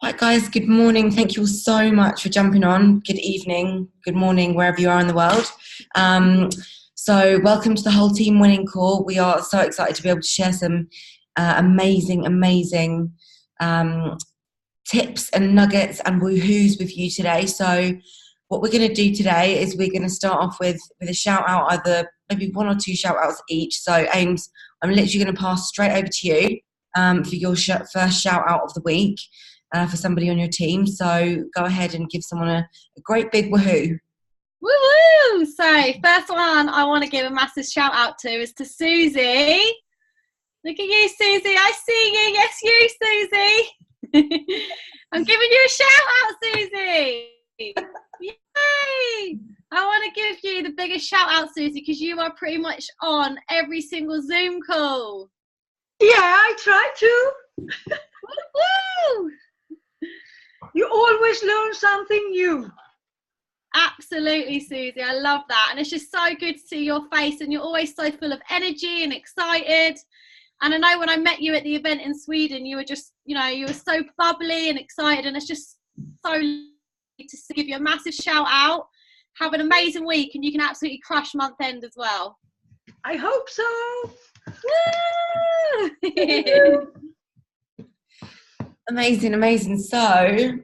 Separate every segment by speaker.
Speaker 1: Right, guys, good morning. Thank you all so much for jumping on. Good evening, good morning, wherever you are in the world. So welcome to the whole team winning call. We are so excited to be able to share some amazing tips and nuggets and woohoos with you today. So what we're going to do today is we're going to start off with a shout out, either maybe one or two shout outs each. So Ames, I'm literally going to pass straight over to you for your first shout out of the week for somebody on your team. So go ahead and give someone a great big woohoo.
Speaker 2: Woo-woo! So first one I want to give a massive shout out to is to Susie. Look at you, Susie. I see you. Yes, you, Susie. I'm giving you a shout out, Susie. Yay! I want to give you the biggest shout out, Susie, because you are pretty much on every single Zoom call.
Speaker 3: Yeah, I try to.
Speaker 2: Woo!
Speaker 3: You always learn something new.
Speaker 2: Absolutely, Susie. I love that. And it's just so good to see your face, and you're always so full of energy and excited. And I know when I met you at the event in Sweden, you were just, you were so bubbly and excited, and it's just so lovely to give you a massive shout out. Have an amazing week, and you can absolutely crush month end as well.
Speaker 3: I hope so.
Speaker 2: Woo!
Speaker 1: Amazing. So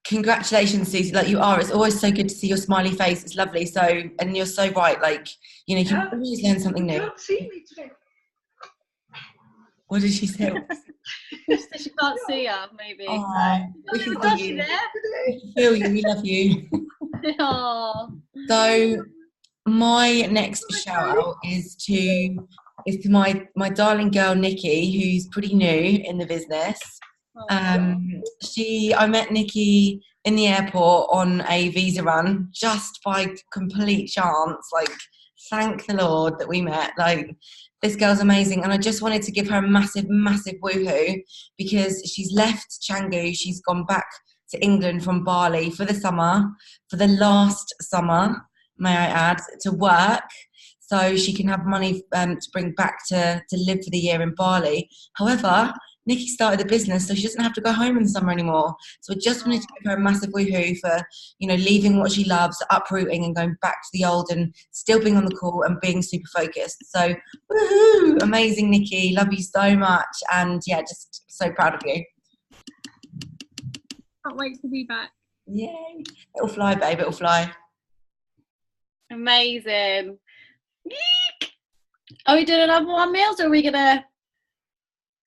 Speaker 1: congratulations, Susie. Like you are, it's always so good to see your smiley face. It's lovely. So, and you're so right. Like, you always learn something new.
Speaker 3: You don't see me today.
Speaker 1: What did she say?
Speaker 2: She can't see her, maybe.
Speaker 1: Oh, we can
Speaker 2: Does
Speaker 1: see
Speaker 2: she
Speaker 1: you.
Speaker 2: there?
Speaker 1: We can feel you. We love you.
Speaker 2: Oh.
Speaker 1: So my next shout out is to my darling girl Nikki, who's pretty new in the business. I met Nikki in the airport on a visa run just by complete chance. Like, thank the Lord that we met. Like, this girl's amazing, and I just wanted to give her a massive woohoo because she's left Canggu. She's gone back to England from Bali for the summer, for the last summer, may I add, to work, so she can have money to bring back to live for the year in Bali. However, Nikki started a business, so she doesn't have to go home in the summer anymore. So I just wanted to give her a massive woohoo for, leaving what she loves, uprooting and going back to the old and still being on the call and being super focused. So, woohoo! Amazing, Nikki. Love you so much. And yeah, just so proud of you.
Speaker 2: Can't wait to be back.
Speaker 1: Yay. It'll fly, babe. It'll fly.
Speaker 2: Amazing. Yeek. Are we doing another one, Mills, or are we going to...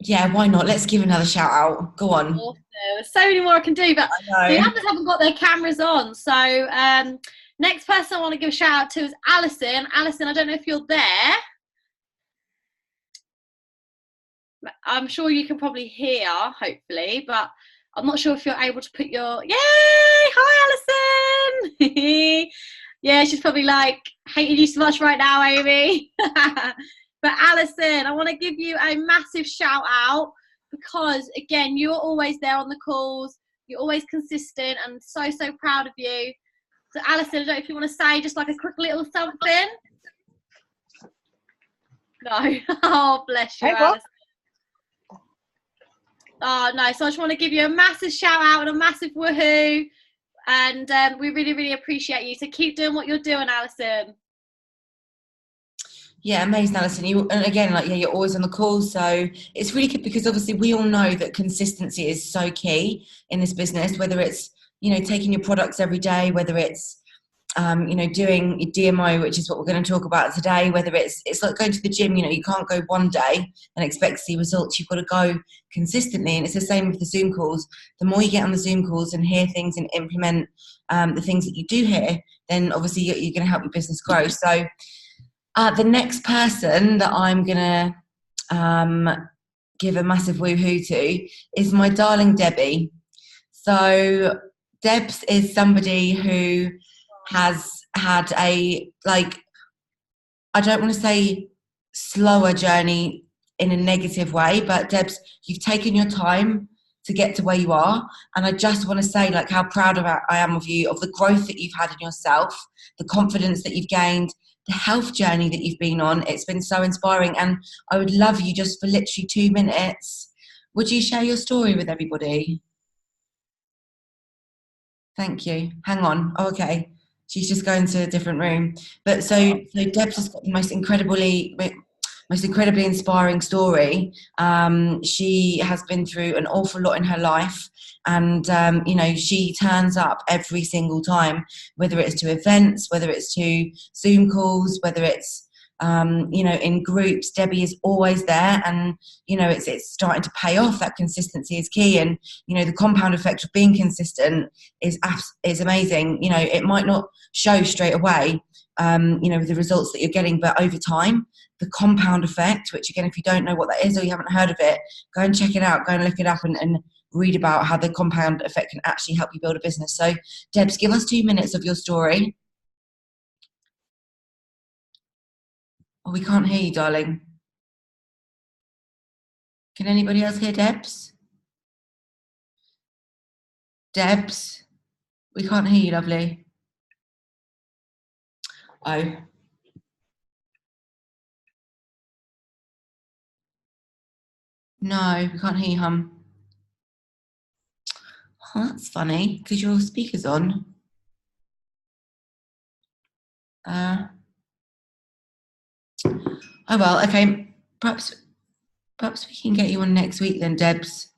Speaker 1: Yeah, why not? Let's give another shout out. Go on.
Speaker 2: Awesome. There's so many more I can do, but the others haven't got their cameras on. So next person I want to give a shout out to is Alison. Alison, I don't know if you're there. I'm sure you can probably hear, hopefully, but I'm not sure if you're able to put your... Yay! Hi, Alison! Yeah, she's probably like, hating you so much right now, Amy. But Alison, I want to give you a massive shout out because, again, you're always there on the calls. You're always consistent, and so proud of you. So, Alison, I don't know if you want to say just like a quick little something. No. Oh, bless you, Alison. Oh, no. So I just want to give you a massive shout out and a massive woohoo. And we really appreciate you. So keep doing what you're doing, Alison.
Speaker 1: Yeah, amazing, Alison. And again, you're always on the call, so it's really good because obviously we all know that consistency is so key in this business. Whether it's taking your products every day, whether it's doing your DMO, which is what we're going to talk about today. Whether it's like going to the gym, you can't go one day and expect to see results. You've got to go consistently, and it's the same with the Zoom calls. The more you get on the Zoom calls and hear things and implement the things that you do hear, then obviously you're going to help your business grow. So. The next person that I'm going to give a massive woohoo to is my darling Debbie. So Debs is somebody who has had I don't want to say slower journey in a negative way, but Debs, you've taken your time to get to where you are. And I just want to say how proud I am of you, of the growth that you've had in yourself, the confidence that you've gained, the health journey that you've been on. It's been so inspiring, and I would love you just for literally 2 minutes would you share your story with everybody? Thank you. Hang on. Oh, okay. She's just going to a different room. But so Deb's just got the most incredibly inspiring story. She has been through an awful lot in her life, and she turns up every single time, whether it's to events, whether it's to Zoom calls, whether it's in groups. Debbie is always there, and it's starting to pay off. That consistency is key, and the compound effect of being consistent is amazing. It might not show straight away, with the results that you're getting, but over time, the compound effect, which again, if you don't know what that is or you haven't heard of it, go and check it out, go and look it up and read about how the compound effect can actually help you build a business. So Debs, give us 2 minutes of your story. Oh, we can't hear you, darling. Can anybody else hear Debs? Debs, we can't hear you, lovely. Oh. No, we can't hear you, hum. Oh, that's funny, because your speaker's on. Oh well, okay. Perhaps we can get you on next week then, Debs.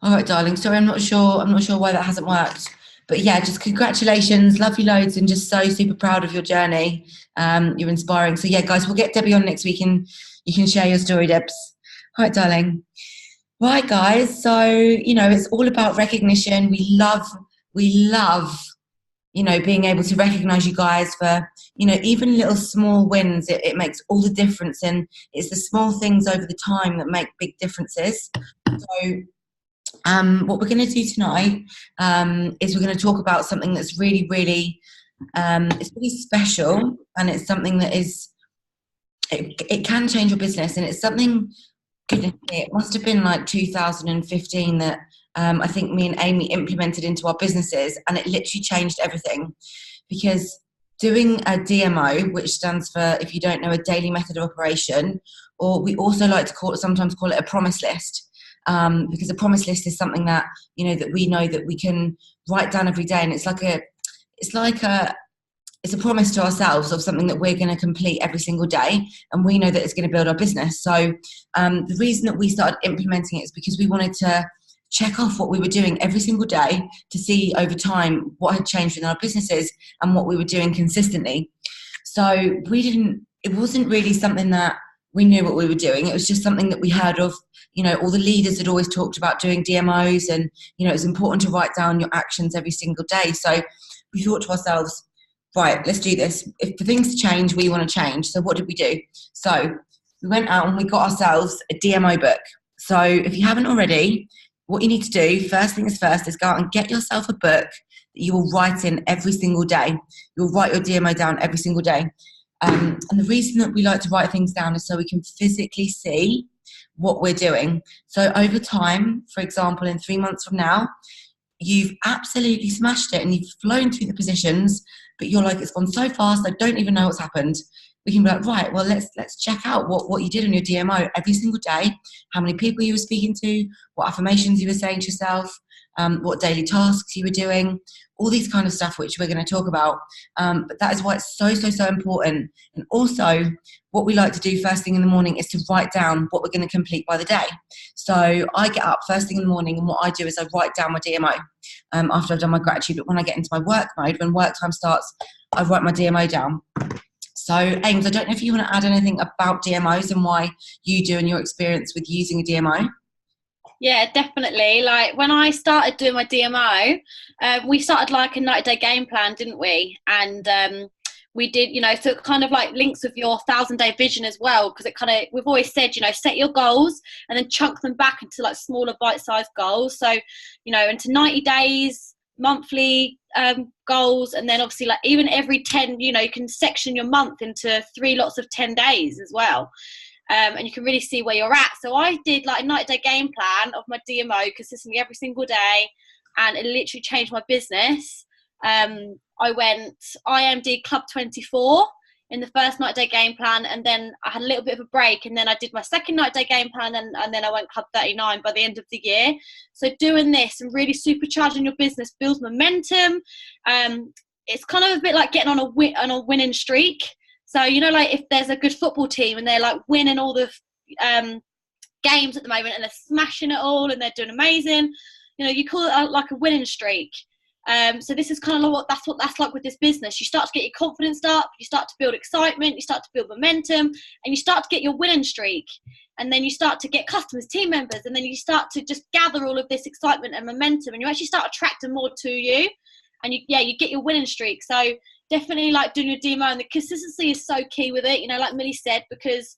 Speaker 1: All right, darling. Sorry, I'm not sure why that hasn't worked. But yeah, just congratulations, love you loads, and just so super proud of your journey. You're inspiring. So yeah, guys, we'll get Debbie on next week, and you can share your story, Debs. All right, darling. Right, guys. So it's all about recognition. We love being able to recognize you guys for, even little small wins. It makes all the difference, and it's the small things over the time that make big differences. So what we're going to do tonight is we're going to talk about something that's really, really, it's really special, and it's something that it can change your business, and it's something, goodness me, it must have been like 2015 that I think me and Amy implemented into our businesses, and it literally changed everything. Because doing a DMO, which stands for, if you don't know, a daily method of operation, or we also like to sometimes call it a promise list, because a promise list is something that that we know that we can write down every day, and it's a promise to ourselves of something that we're going to complete every single day, and we know that it's going to build our business. So the reason that we started implementing it is because we wanted to check off what we were doing every single day to see over time what had changed in our businesses and what we were doing consistently. So it wasn't really something that we knew what we were doing. It was just something that we heard of. All the leaders had always talked about doing DMOs, and it's important to write down your actions every single day. So we thought to ourselves, right, let's do this. If for things to change, we want to change. So what did we do? So we went out and we got ourselves a DMO book. So if you haven't already, what you need to do, first thing is first, is go out and get yourself a book that you will write in every single day. You'll write your DMO down every single day. And the reason that we like to write things down is so we can physically see what we're doing. So over time, for example, in 3 months from now, you've absolutely smashed it and you've flown through the positions, but you're like, it's gone so fast, I don't even know what's happened. We can be like, right, well, let's check out what you did on your DMO every single day, how many people you were speaking to, what affirmations you were saying to yourself, what daily tasks you were doing, all these kind of stuff, which we're going to talk about. But that is why it's so, so, so important. And also, what we like to do first thing in the morning is to write down what we're going to complete by the day. So I get up first thing in the morning, and what I do is I write down my DMO after I've done my gratitude. But when I get into my work mode, when work time starts, I write my DMO down. So, Ames, I don't know if you want to add anything about DMOs and why you do and your experience with using a DMO.
Speaker 2: Yeah, definitely. Like when I started doing my DMO, we started like a 90-day game plan, didn't we? And we did, so it kind of like links with your 1,000-day vision as well, because it kind of, we've always said, set your goals and then chunk them back into like smaller bite-sized goals. So, into 90 days, monthly goals, and then obviously like even every 10, you can section your month into 3 lots of 10 days as well. And you can really see where you're at. So I did like a 90-day game plan of my DMO consistently every single day, and it literally changed my business. I went IMD Club 24 in the first 90-day game plan, and then I had a little bit of a break, and then I did my second 90-day game plan, and then I went Club 39 by the end of the year. So doing this and really supercharging your business builds momentum. It's kind of a bit like getting on a winning streak. So, you know, like if there's a good football team and they're like winning all the games at the moment and they're smashing it all and they're doing amazing, you know, you call it like a winning streak. So this is kind of what that's like with this business. You start to get your confidence up, you start to build excitement, you start to build momentum, and you start to get your winning streak. And then you start to get customers, team members, and then you start to just gather all of this excitement and momentum, and you actually start attracting more to you. And you get your winning streak. So definitely like doing your DMO, and the consistency is so key with it, you know, like Millie said, because,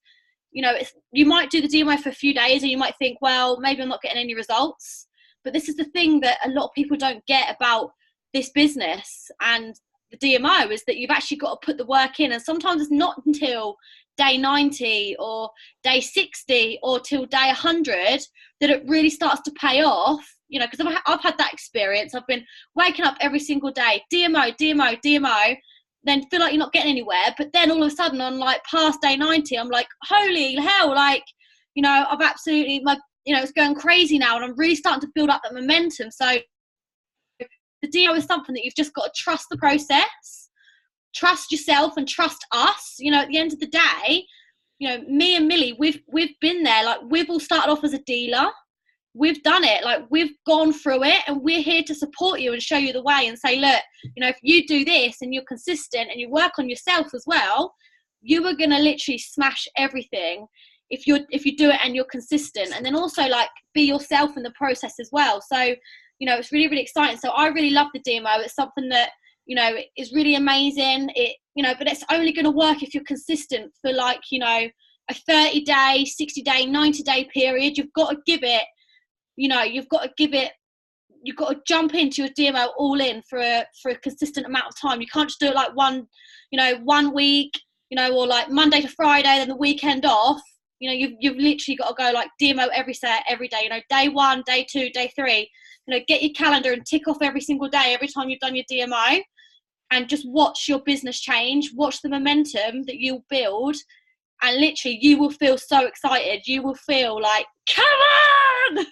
Speaker 2: you know, you might do the DMO for a few days and you might think, well, maybe I'm not getting any results. But this is the thing that a lot of people don't get about this business and the DMO, is that you've actually got to put the work in. And sometimes it's not until day 90 or day 60 or till day 100 that it really starts to pay off. You know, because I've had that experience. I've been waking up every single day, DMO, then feel like you're not getting anywhere. But then all of a sudden on like past day 90, I'm like, holy hell, like, you know, I've absolutely, it's going crazy now, and I'm really starting to build up that momentum. So the DMO is something that you've just got to trust the process, trust yourself, and trust us. You know, at the end of the day, you know, me and Millie, we've been there. Like, we've all started off as a dealer. We've done it, like we've gone through it, and we're here to support you and show you the way and say, look, you know, if you do this and you're consistent and you work on yourself as well, you are going to literally smash everything if you do it and you're consistent. And then also like be yourself in the process as well. So, you know, it's really, really exciting. So I really love the DMO. It's something that, you know, is really amazing. But it's only going to work if you're consistent for like, you know, a 30-day, 60-day, 90-day period. You've got to give it, you know, you've got to jump into your DMO all in for a consistent amount of time. You can't just do it like one week, you know, or like Monday to Friday, then the weekend off. You know, you've literally got to go like DMO every day, you know, day 1, day 2, day 3, you know, get your calendar and tick off every single day, every time you've done your DMO, and just watch your business change, watch the momentum that you build. And literally, you will feel so excited. You will feel like, come on!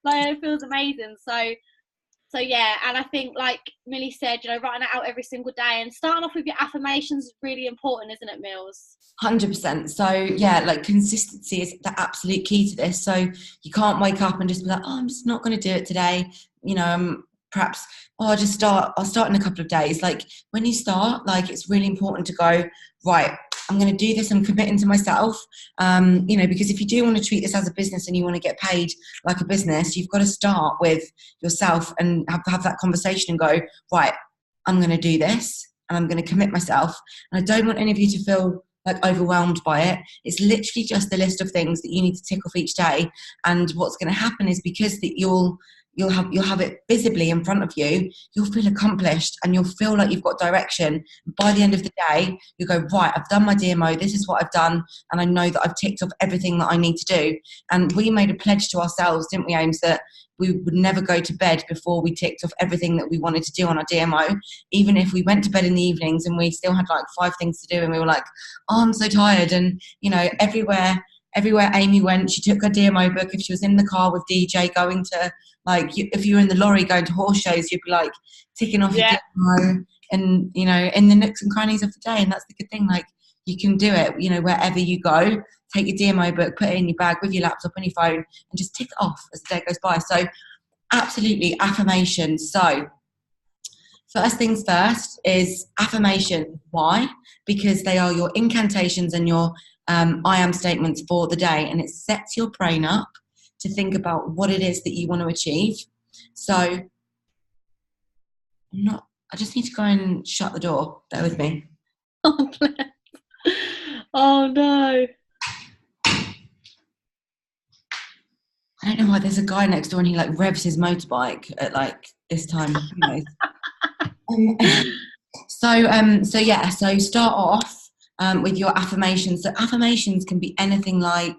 Speaker 2: Like, it feels amazing. So yeah, and I think, like Millie said, you know, writing it out every single day and starting off with your affirmations is really important, isn't it, Mills?
Speaker 1: 100%. So yeah, like consistency is the absolute key to this. So you can't wake up and just be like, oh, I'm just not going to do it today. You know, perhaps, I'll start in a couple of days. Like, when you start, like, it's really important to go, right, I'm going to do this. I'm committing to myself. You know, because if you do want to treat this as a business and you want to get paid like a business, you've got to start with yourself and have that conversation and go, right, I'm going to do this and I'm going to commit myself. And I don't want any of you to feel like overwhelmed by it. It's literally just a list of things that you need to tick off each day. And what's going to happen is, because that you'll have it visibly in front of you, you'll feel accomplished and you'll feel like you've got direction. By the end of the day, you go, right, I've done my DMO, this is what I've done, and I know that I've ticked off everything that I need to do. And we made a pledge to ourselves, didn't we, Ames, that we would never go to bed before we ticked off everything that we wanted to do on our DMO. Even if we went to bed in the evenings and we still had like 5 things to do and we were like, oh, I'm so tired. And, you know, everywhere Amy went, she took her DMO book. If she was in the car with DJ going to, like, if you were in the lorry going to horse shows, you'd be like ticking off your DMO, and, you know, in the nooks and crannies of the day. And that's the good thing, like, you can do it, you know, wherever you go. Take your DMO book, put it in your bag with your laptop and your phone, and just tick it off as the day goes by. So absolutely, affirmations. So first things first is affirmation. Why? Because they are your incantations and your I am statements for the day, and it sets your brain up to think about what it is that you want to achieve. So I just need to go and shut the door. Bear with me.
Speaker 2: Oh, oh no.
Speaker 1: I don't know why there's a guy next door and he like revs his motorbike at like this time. So start off with your affirmations. So affirmations can be anything. Like,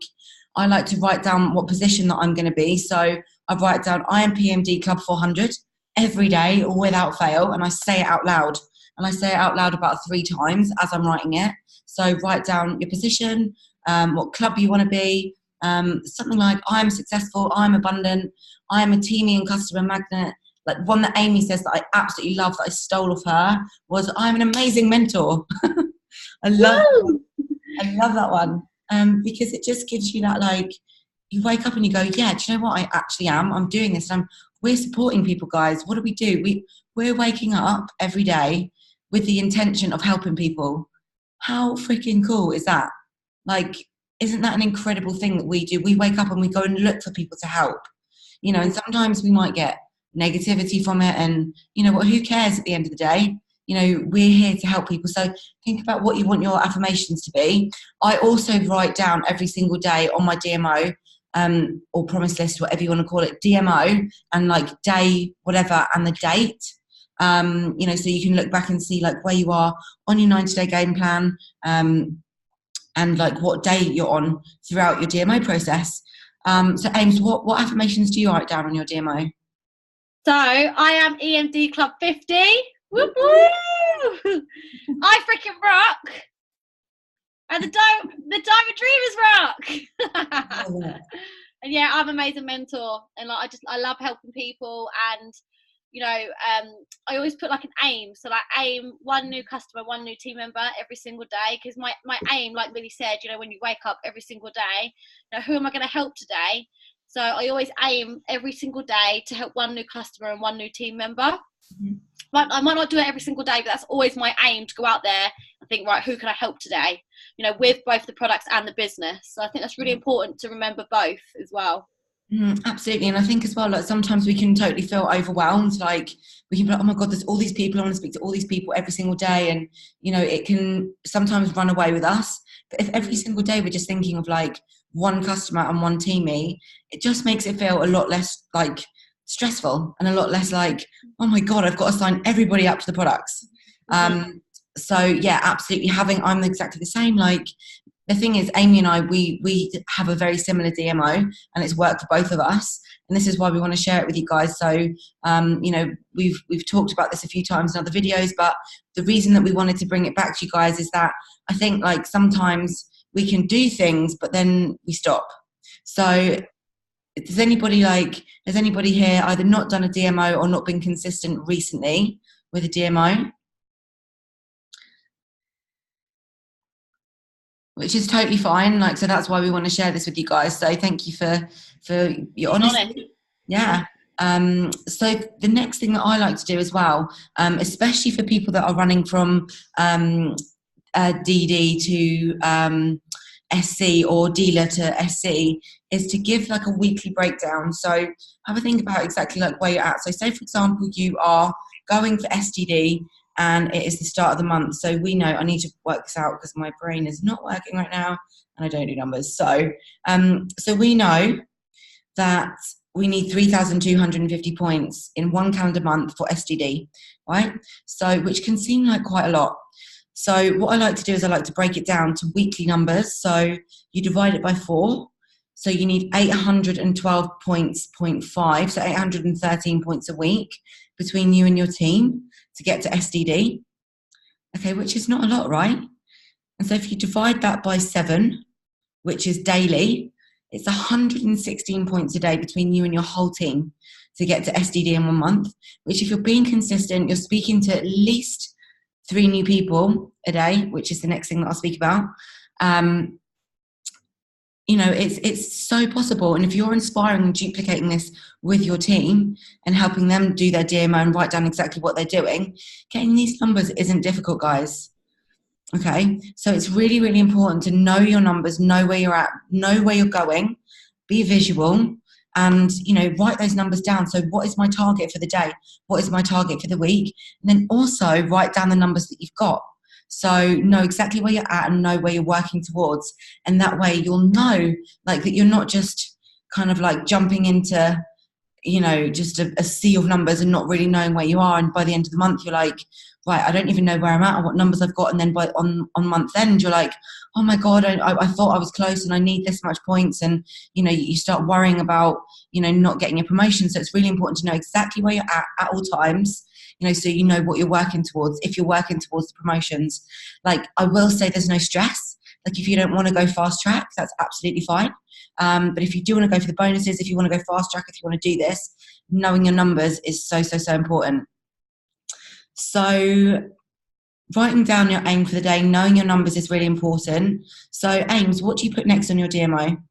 Speaker 1: I like to write down what position that I'm going to be. So I write down I am PMD Club 400 every day without fail, and I say it out loud. and I say it out loud about 3 times as I'm writing it. So write down your position, what club you want to be, something like I'm successful, I'm abundant, I'm a teaming and customer magnet. Like one that Amy says that I absolutely love, that I stole off her, was I'm an amazing mentor. I love that one. Because it just gives you that, like, you wake up and you go, yeah, do you know what, I actually am, I'm doing this, and we're supporting people, guys. What do? We're waking up every day with the intention of helping people. How freaking cool is that? Like, isn't that an incredible thing that we do? We wake up and we go and look for people to help, you know, and sometimes we might get negativity from it, and you know what, who cares at the end of the day? You know, we're here to help people. So think about what you want your affirmations to be. I also write down every single day on my DMO, or promise list, whatever you want to call it, DMO, and like day whatever and the date, you know, so you can look back and see like where you are on your 90-day game plan, and like what day you're on throughout your DMO process. So Ames, what affirmations do you write down on your DMO?
Speaker 2: So I am EMD Club 50. Woo woo! I freaking rock. And the Diamond Dreamers rock. And yeah, I'm an amazing mentor, and like I love helping people, and you know, I always put like an aim. So like aim 1 new customer, 1 new team member every single day, because my aim, like Lily said, you know, when you wake up every single day, you know, who am I going to help today? So I always aim every single day to help 1 new customer and 1 new team member. Mm-hmm. But I might not do it every single day, but that's always my aim, to go out there and think, right, who can I help today? You know, with both the products and the business. So I think that's really important to remember both as well.
Speaker 1: Absolutely. And I think as well, like sometimes we can totally feel overwhelmed. Like we can be like, oh my God, there's all these people, I want to speak to all these people every single day. And, you know, it can sometimes run away with us. But if every single day we're just thinking of like 1 customer and 1 teamie, it just makes it feel a lot less like stressful, and a lot less like, oh my God, I've got to sign everybody up to the products. So yeah, absolutely. I'm exactly the same. Like the thing is, Amy and I, we have a very similar DMO, and it's worked for both of us. And this is why we want to share it with you guys. So, you know, we've talked about this a few times in other videos, but the reason that we wanted to bring it back to you guys is that I think like sometimes we can do things, but then we stop. So has anybody here either not done a DMO or not been consistent recently with a DMO? Which is totally fine. Like, so that's why we want to share this with you guys. So thank you for your honesty. Yeah. So the next thing that I like to do as well, especially for people that are running from DD to SC or dealer to SC, is to give like a weekly breakdown. So have a think about exactly like where you're at. So say for example you are going for STD and it is the start of the month. So we know, I need to work this out because my brain is not working right now and I don't do numbers. So so we know that we need 3,250 points in 1 calendar month for STD, right? So which can seem like quite a lot. So what I like to do is I like to break it down to weekly numbers. So you divide it by 4. So you need 812 points, 0.5, so 813 points a week between you and your team to get to STD. Okay, which is not a lot, right? And so if you divide that by 7, which is daily, it's 116 points a day between you and your whole team to get to STD in 1 month, which if you're being consistent, you're speaking to at least 3 new people a day, which is the next thing that I'll speak about. You know, it's so possible. And if you're inspiring and duplicating this with your team and helping them do their DMO and write down exactly what they're doing, getting these numbers isn't difficult, guys. Okay, so it's really, really important to know your numbers, know where you're at, know where you're going, be visual, and, you know, write those numbers down. So what is my target for the day? What is my target for the week? And then also write down the numbers that you've got. So know exactly where you're at and know where you're working towards. And that way you'll know, like, that you're not just kind of like jumping into, you know, just a sea of numbers and not really knowing where you are. And by the end of the month, you're like, right, I don't even know where I'm at or what numbers I've got. And then on month end, you're like, oh my God, I thought I was close and I need this much points. And, you know, you start worrying about, you know, not getting your promotion. So it's really important to know exactly where you're at all times, you know, so you know what you're working towards, if you're working towards the promotions. Like, I will say there's no stress. Like, if you don't want to go fast track, that's absolutely fine. But if you do want to go for the bonuses, if you want to go fast track, if you want to do this, knowing your numbers is so, so, so important. So writing down your aim for the day, knowing your numbers is really important. So aims, what do you put next on your DMO?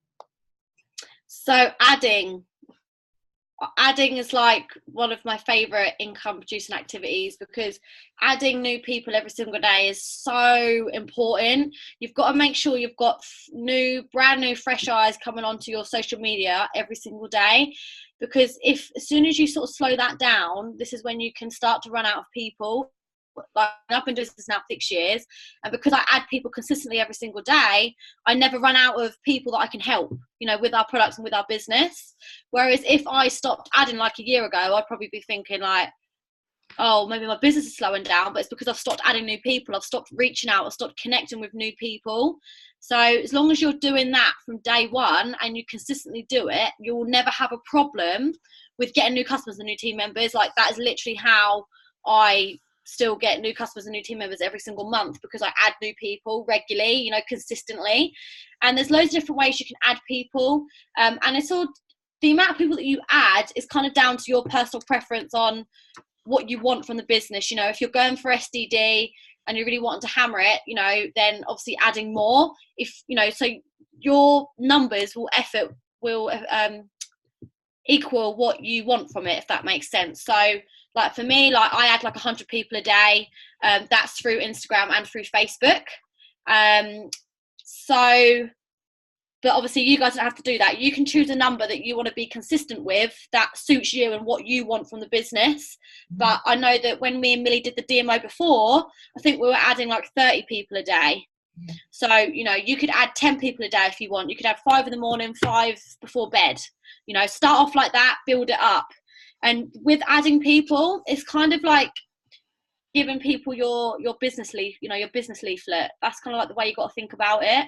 Speaker 2: So adding is like one of my favorite income producing activities, because adding new people every single day is so important. You've got to make sure you've got brand new fresh eyes coming onto your social media every single day, because as soon as you sort of slow that down, this is when you can start to run out of people. Like, I've been doing this now for 6 years, and because I add people consistently every single day, I never run out of people that I can help, you know, with our products and with our business. Whereas if I stopped adding like a year ago, I'd probably be thinking like, oh, maybe my business is slowing down, but it's because I've stopped adding new people, I've stopped reaching out, I've stopped connecting with new people. So as long as you're doing that from day one and you consistently do it, you'll never have a problem with getting new customers and new team members. Like, that is literally how I still get new customers and new team members every single month, because I add new people regularly, you know, consistently. And there's loads of different ways you can add people, and it's all, the amount of people that you add is kind of down to your personal preference on what you want from the business. You know, if you're going for SDD and you really want to hammer it, you know, then obviously adding more, if you know, so your numbers will equal what you want from it, if that makes sense. So like for me, like I add like 100 people a day. That's through Instagram and through Facebook. But obviously you guys don't have to do that. You can choose a number that you want to be consistent with that suits you and what you want from the business. But I know that when me and Millie did the DMO before, I think we were adding like 30 people a day. So, you know, you could add 10 people a day if you want. You could have 5 in the morning, 5 before bed. You know, start off like that, build it up. And with adding people, it's kind of like giving people your business your business leaflet. That's kind of like the way you got to think about it.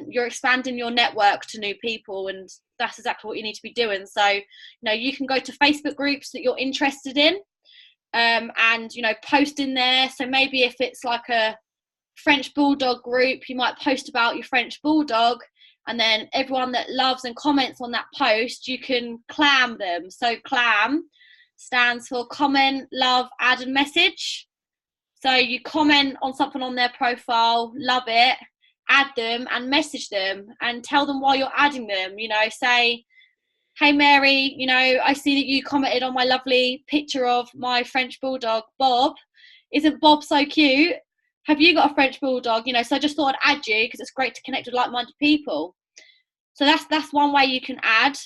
Speaker 2: You're expanding your network to new people, and that's exactly what you need to be doing. So, you know, you can go to Facebook groups that you're interested in, and, you know, post in there. So maybe if it's like a French Bulldog group, you might post about your French Bulldog, and then everyone that loves and comments on that post, you can clam them. So clam stands for comment, love, add and message. So you comment on something on their profile, love it, add them and message them and tell them why you're adding them. You know, say, hey Mary, you know, I see that you commented on my lovely picture of my French Bulldog, Bob. Isn't Bob so cute? Have you got a French Bulldog? You know, so I just thought I'd add you because it's great to connect with like-minded people. So that's one way you can add.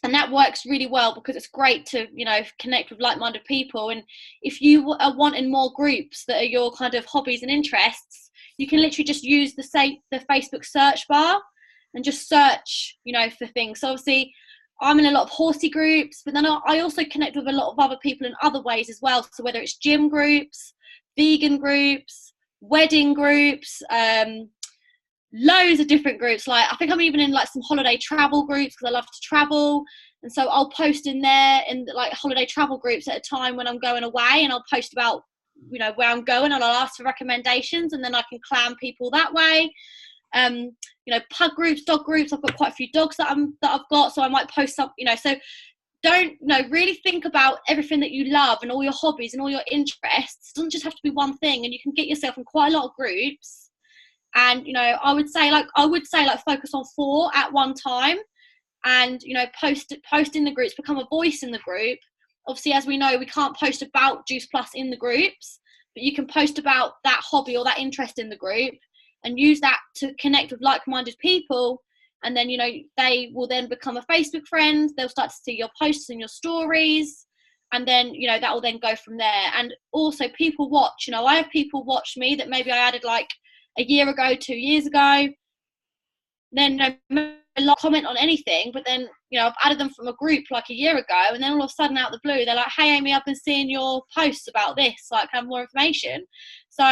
Speaker 2: And that works really well because it's great to, you know, connect with like-minded people. And if you are wanting more groups that are your kind of hobbies and interests, you can literally just use the Facebook search bar and just search, you know, for things. So obviously I'm in a lot of horsey groups, but then I also connect with a lot of other people in other ways as well. So whether it's gym groups, vegan groups, wedding groups, loads of different groups. Like I think I'm even in like some holiday travel groups because I love to travel, and so I'll post in there in like holiday travel groups at a time when I'm going away, and I'll post about, you know, where I'm going, and I'll ask for recommendations, and then I can clam people that way. You know, pug groups, dog groups. I've got quite a few dogs that I've got, so I might post some, you know. So don't, you know, really think about everything that you love and all your hobbies and all your interests. It doesn't just have to be one thing, and you can get yourself in quite a lot of groups. And, you know, I would say like focus on 4 at one time, and, you know, post in the groups, become a voice in the group. Obviously, as we know, we can't post about Juice Plus in the groups, but you can post about that hobby or that interest in the group and use that to connect with like-minded people. And then, you know, they will then become a Facebook friend. They'll start to see your posts and your stories. And then, you know, that will then go from there. And also people watch, you know, I have people watch me that maybe I added like a year ago, 2 years ago. Then no comment on anything, but then, you know, I've added them from a group like a year ago, and then all of a sudden out of the blue they're like, hey Amy, I've been seeing your posts about this, like, have more information. So,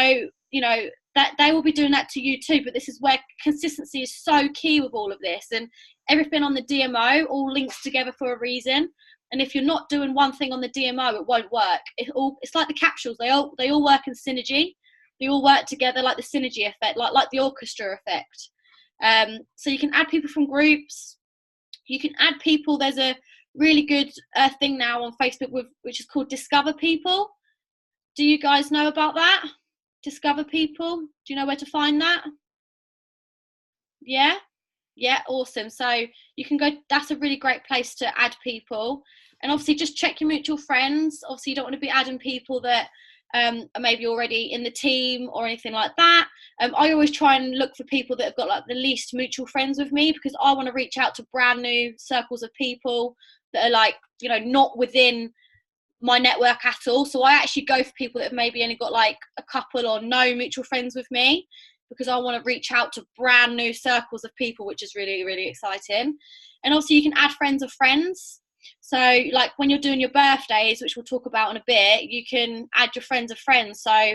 Speaker 2: you know, that they will be doing that to you too. But this is where consistency is so key with all of this, and everything on the DMO all links together for a reason. And if you're not doing one thing on the DMO, it won't work. It's like the capsules, they all work in synergy. They all work together, like the synergy effect, like the orchestra effect. So you can add people from groups. You can add people. There's a really good thing now on Facebook which is called Discover People. Do you guys know about that? Discover People. Do you know where to find that? Yeah, awesome. So you can go. That's a really great place to add people. And obviously, just check your mutual friends. Obviously, you don't want to be adding people that are maybe already in the team or anything like that. I always try and look for people that have got like the least mutual friends with me, because I want to reach out to brand new circles of people that are like, you know, not within my network at all. So I actually go for people that have maybe only got like a couple or no mutual friends with me, because I want to reach out to brand new circles of people, which is really, really exciting. And also you can add friends of friends. So like when you're doing your birthdays, which we'll talk about in a bit, you can add your friends of friends. So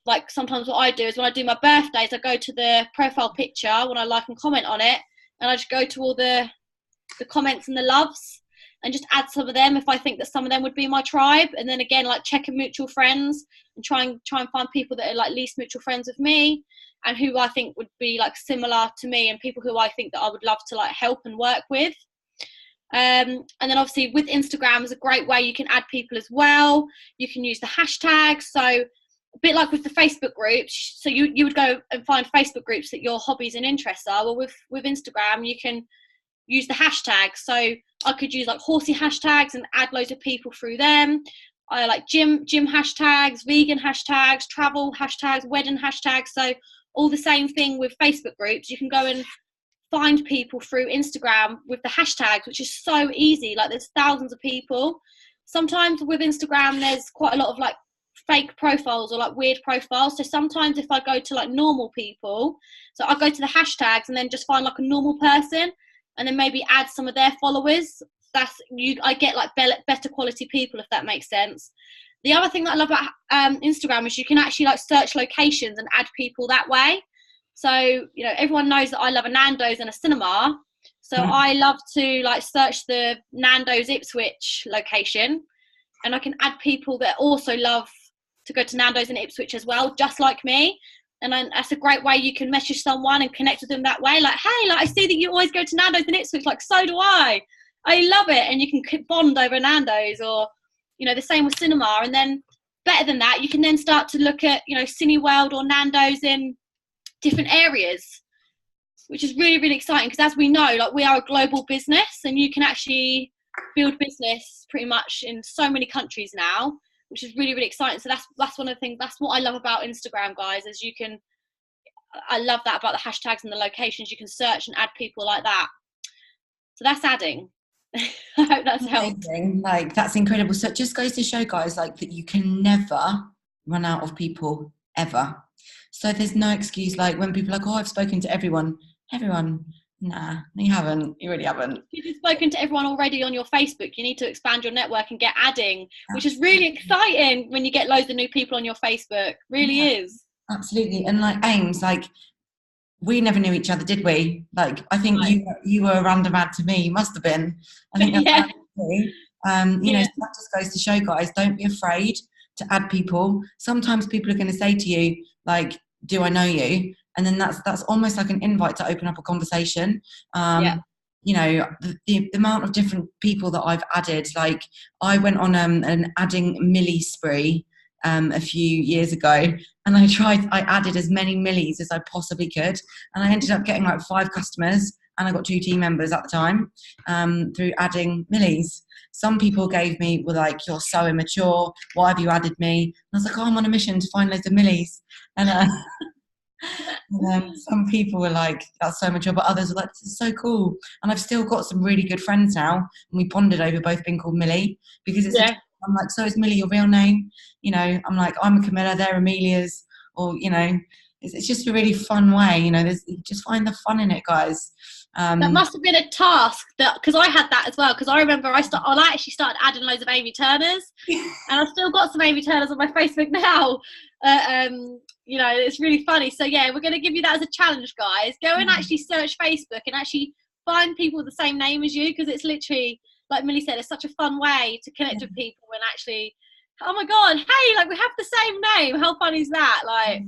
Speaker 2: like sometimes what I do is when I do my birthdays, I go to the profile picture when I like and comment on it, and I just go to all the comments and the loves and just add some of them if I think that some of them would be my tribe. And then again, like checking mutual friends and try and find people that are like least mutual friends with me and who I think would be like similar to me, and people who I think that I would love to like help and work with. And then obviously with Instagram is a great way you can add people as well. You can use the hashtags. So a bit like with the Facebook groups, so you would go and find Facebook groups that your hobbies and interests are. Well, with Instagram, you can use the hashtags. So I could use like horsey hashtags and add loads of people through them. I like gym hashtags, vegan hashtags, travel hashtags, wedding hashtags. So all the same thing with Facebook groups. You can go and find people through Instagram with the hashtags, which is so easy. Like there's thousands of people. Sometimes with Instagram, there's quite a lot of like fake profiles or like weird profiles. So sometimes if I go to like normal people, so I go to the hashtags and then just find like a normal person and then maybe add some of their followers. I get like better quality people, if that makes sense. The other thing that I love about Instagram is you can actually like search locations and add people that way. So, you know, everyone knows that I love a Nando's and a cinema. So I love to like search the Nando's Ipswich location, and I can add people that also love to go to Nando's and Ipswich as well, just like me. And that's a great way you can message someone and connect with them that way. Like, hey, like I see that you always go to Nando's and Ipswich. Like, so do I. I love it. And you can bond over Nando's, or, you know, the same with cinema. And then better than that, you can then start to look at, you know, Cineworld or Nando's in different areas, which is really, really exciting, because as we know, like we are a global business and you can actually build business pretty much in so many countries now, which is really, really exciting. So that's one of the things, that's what I love about Instagram, guys, is I love that about the hashtags and the locations. You can search and add people like that. So that's adding. I hope that's helped.
Speaker 1: Like, that's incredible. So it just goes to show, guys, like that you can never run out of people ever. So there's no excuse. Like when people are like, oh, I've spoken to everyone. Nah, you haven't. You really haven't.
Speaker 2: You've spoken to everyone already on your Facebook. You need to expand your network and get adding, which is really exciting when you get loads of new people on your Facebook. Really is.
Speaker 1: Absolutely. And like Ames, like we never knew each other, did we? Like I think you were a random ad to me. You must have been. I think that's you know, so that just goes to show, guys, don't be afraid to add people. Sometimes people are going to say to you, like, do I know you? And then that's almost like an invite to open up a conversation. You know, the amount of different people that I've added, like I went on an adding Millie spree a few years ago, and I added as many Millies as I possibly could, and I ended up getting like 5 customers, and I got 2 team members at the time through adding Millies. Some people were like, you're so immature, why have you added me? And I was like, oh, I'm on a mission to find loads of Millies. And some people were like, that's so mature, but others were like, this is so cool. And I've still got some really good friends now, and we bonded over both being called Millie, because I'm like, so is Millie your real name? You know, I'm like, I'm a Camilla, they're Amelia's, or, you know, it's just a really fun way, you just find the fun in it, guys.
Speaker 2: That must have been a task, that because I had that as well, because I remember I actually started adding loads of Amy Turners, and I've still got some Amy Turners on my Facebook now. It's really funny. So yeah, we're going to give you that as a challenge, guys. Go and actually search Facebook and actually find people with the same name as you, because it's literally, like Millie said, it's such a fun way to connect with people and actually, oh my god, hey, like we have the same name. How fun is that? Like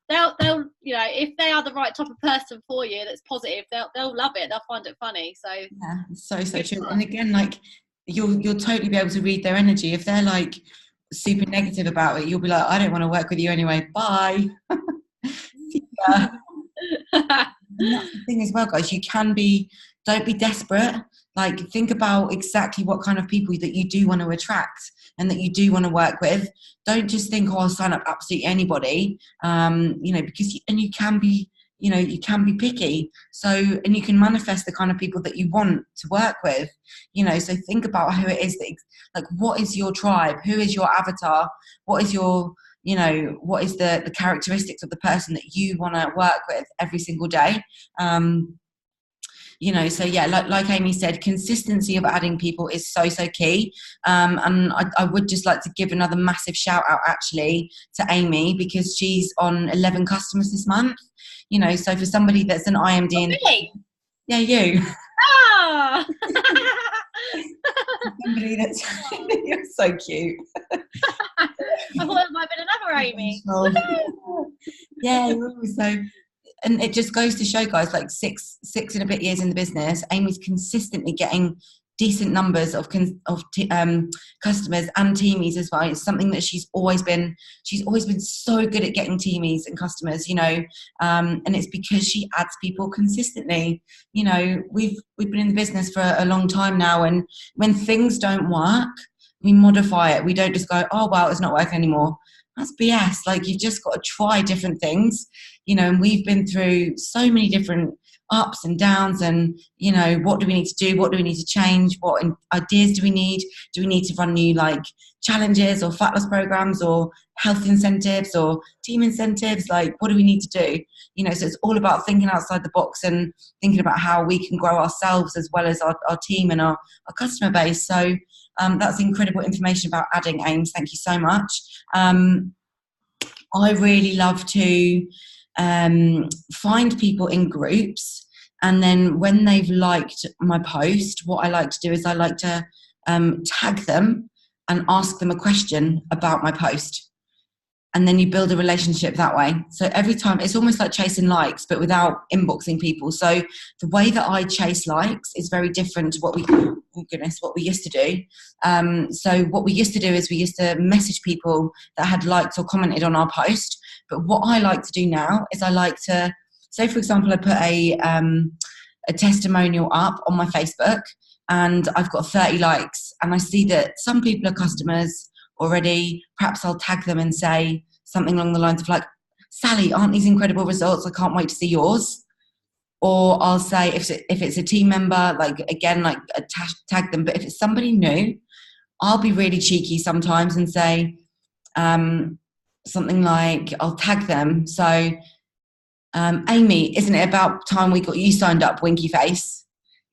Speaker 2: they'll if they are the right type of person for you that's positive, they'll love it, they'll find it funny. So
Speaker 1: yeah, so true. And again, like you'll totally be able to read their energy. If they're like super negative about it, you'll be like, I don't want to work with you anyway, bye. Yeah. And that's the thing as well, guys, don't be desperate. Like, think about exactly what kind of people that you do want to attract and that you do want to work with. Don't just think, oh, I'll sign up absolutely anybody, because you can be, you can be picky. So, and you can manifest the kind of people that you want to work with, so think about who it is like, what is your tribe? Who is your avatar? What is your, what is the characteristics of the person that you want to work with every single day? So yeah, like Amy said, consistency of adding people is so key. And I would just like to give another massive shout out actually to Amy, because she's on 11 customers this month. So for somebody that's an IMD,
Speaker 2: really?
Speaker 1: Yeah, you.
Speaker 2: Ah!
Speaker 1: Somebody that's you're so cute.
Speaker 2: I thought it might have been another Amy.
Speaker 1: Yeah, so. And it just goes to show, guys, like six and a bit years in the business, Amy's consistently getting decent numbers of customers and teamies as well. It's something that she's always been so good at getting teamies and customers, and it's because she adds people consistently. We've been in the business for a long time now, and when things don't work, we modify it. We don't just go, oh wow, it's not working anymore. That's BS. Like, you've just got to try different things, and we've been through so many different ups and downs, and, what do we need to do? What do we need to change? What ideas do we need? Do we need to run new, like, challenges or fat loss programs or health incentives or team incentives? Like, what do we need to do? So it's all about thinking outside the box and thinking about how we can grow ourselves as well as our team and our customer base. So that's incredible information about adding, Ames. Thank you so much. I really love to find people in groups, and then when they've liked my post, what I like to do is I like to tag them and ask them a question about my post. And then you build a relationship that way. So every time, it's almost like chasing likes, but without inboxing people. So the way that I chase likes is very different to what we used to do. So what we used to do is we used to message people that had liked or commented on our post. But what I like to do now is I like to, say for example, I put a testimonial up on my Facebook and I've got 30 likes, and I see that some people are customers already. Perhaps I'll tag them and say something along the lines of like, Sally, aren't these incredible results? I can't wait to see yours. Or I'll say, if it's a team member, like, again, like, tag them. But if it's somebody new, I'll be really cheeky sometimes and say something like, I'll tag them. So, Amy, isn't it about time we got you signed up, winky face?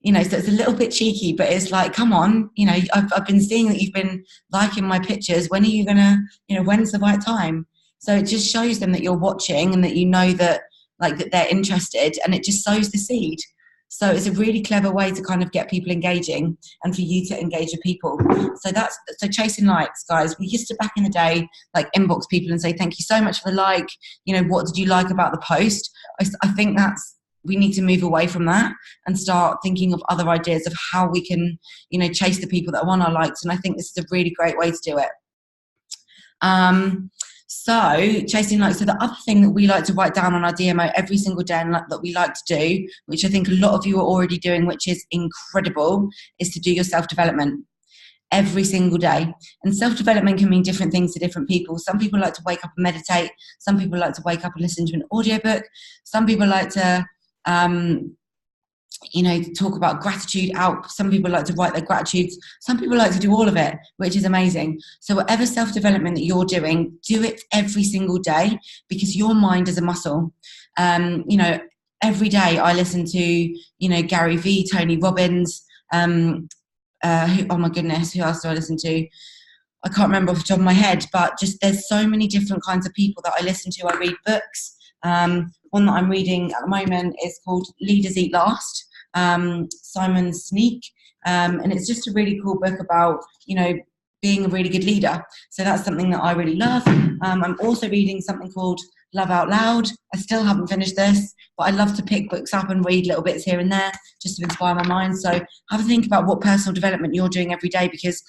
Speaker 1: So it's a little bit cheeky, but it's like, come on, I've been seeing that you've been liking my pictures. When are you gonna, when's the right time? So it just shows them that you're watching and that that, like, that they're interested, and it just sows the seed. So it's a really clever way to kind of get people engaging and for you to engage with people. So chasing likes, guys. We used to, back in the day, like, inbox people and say, thank you so much for the like, what did you like about the post? I think we need to move away from that and start thinking of other ideas of how we can, chase the people that want our likes. And I think this is a really great way to do it. So chasing likes. So the other thing that we like to write down on our DMO every single day, and that we like to do, which I think a lot of you are already doing, which is incredible, is to do your self-development every single day. And self-development can mean different things to different people. Some people like to wake up and meditate. Some people like to wake up and listen to an audiobook. Some people like to talk about gratitude out. Some people like to write their gratitudes. Some people like to do all of it, which is amazing. So whatever self-development that you're doing, do it every single day, because your mind is a muscle. Every day I listen to, Gary Vee, Tony Robbins, oh my goodness, who else do I listen to? I can't remember off the top of my head, but just there's so many different kinds of people that I listen to. I read books. One that I'm reading at the moment is called Leaders Eat Last, Simon Sinek, and it's just a really cool book about, being a really good leader. So that's something that I really love. I'm also reading something called Love Out Loud. I still haven't finished this, but I love to pick books up and read little bits here and there just to inspire my mind. So have a think about what personal development you're doing every day, because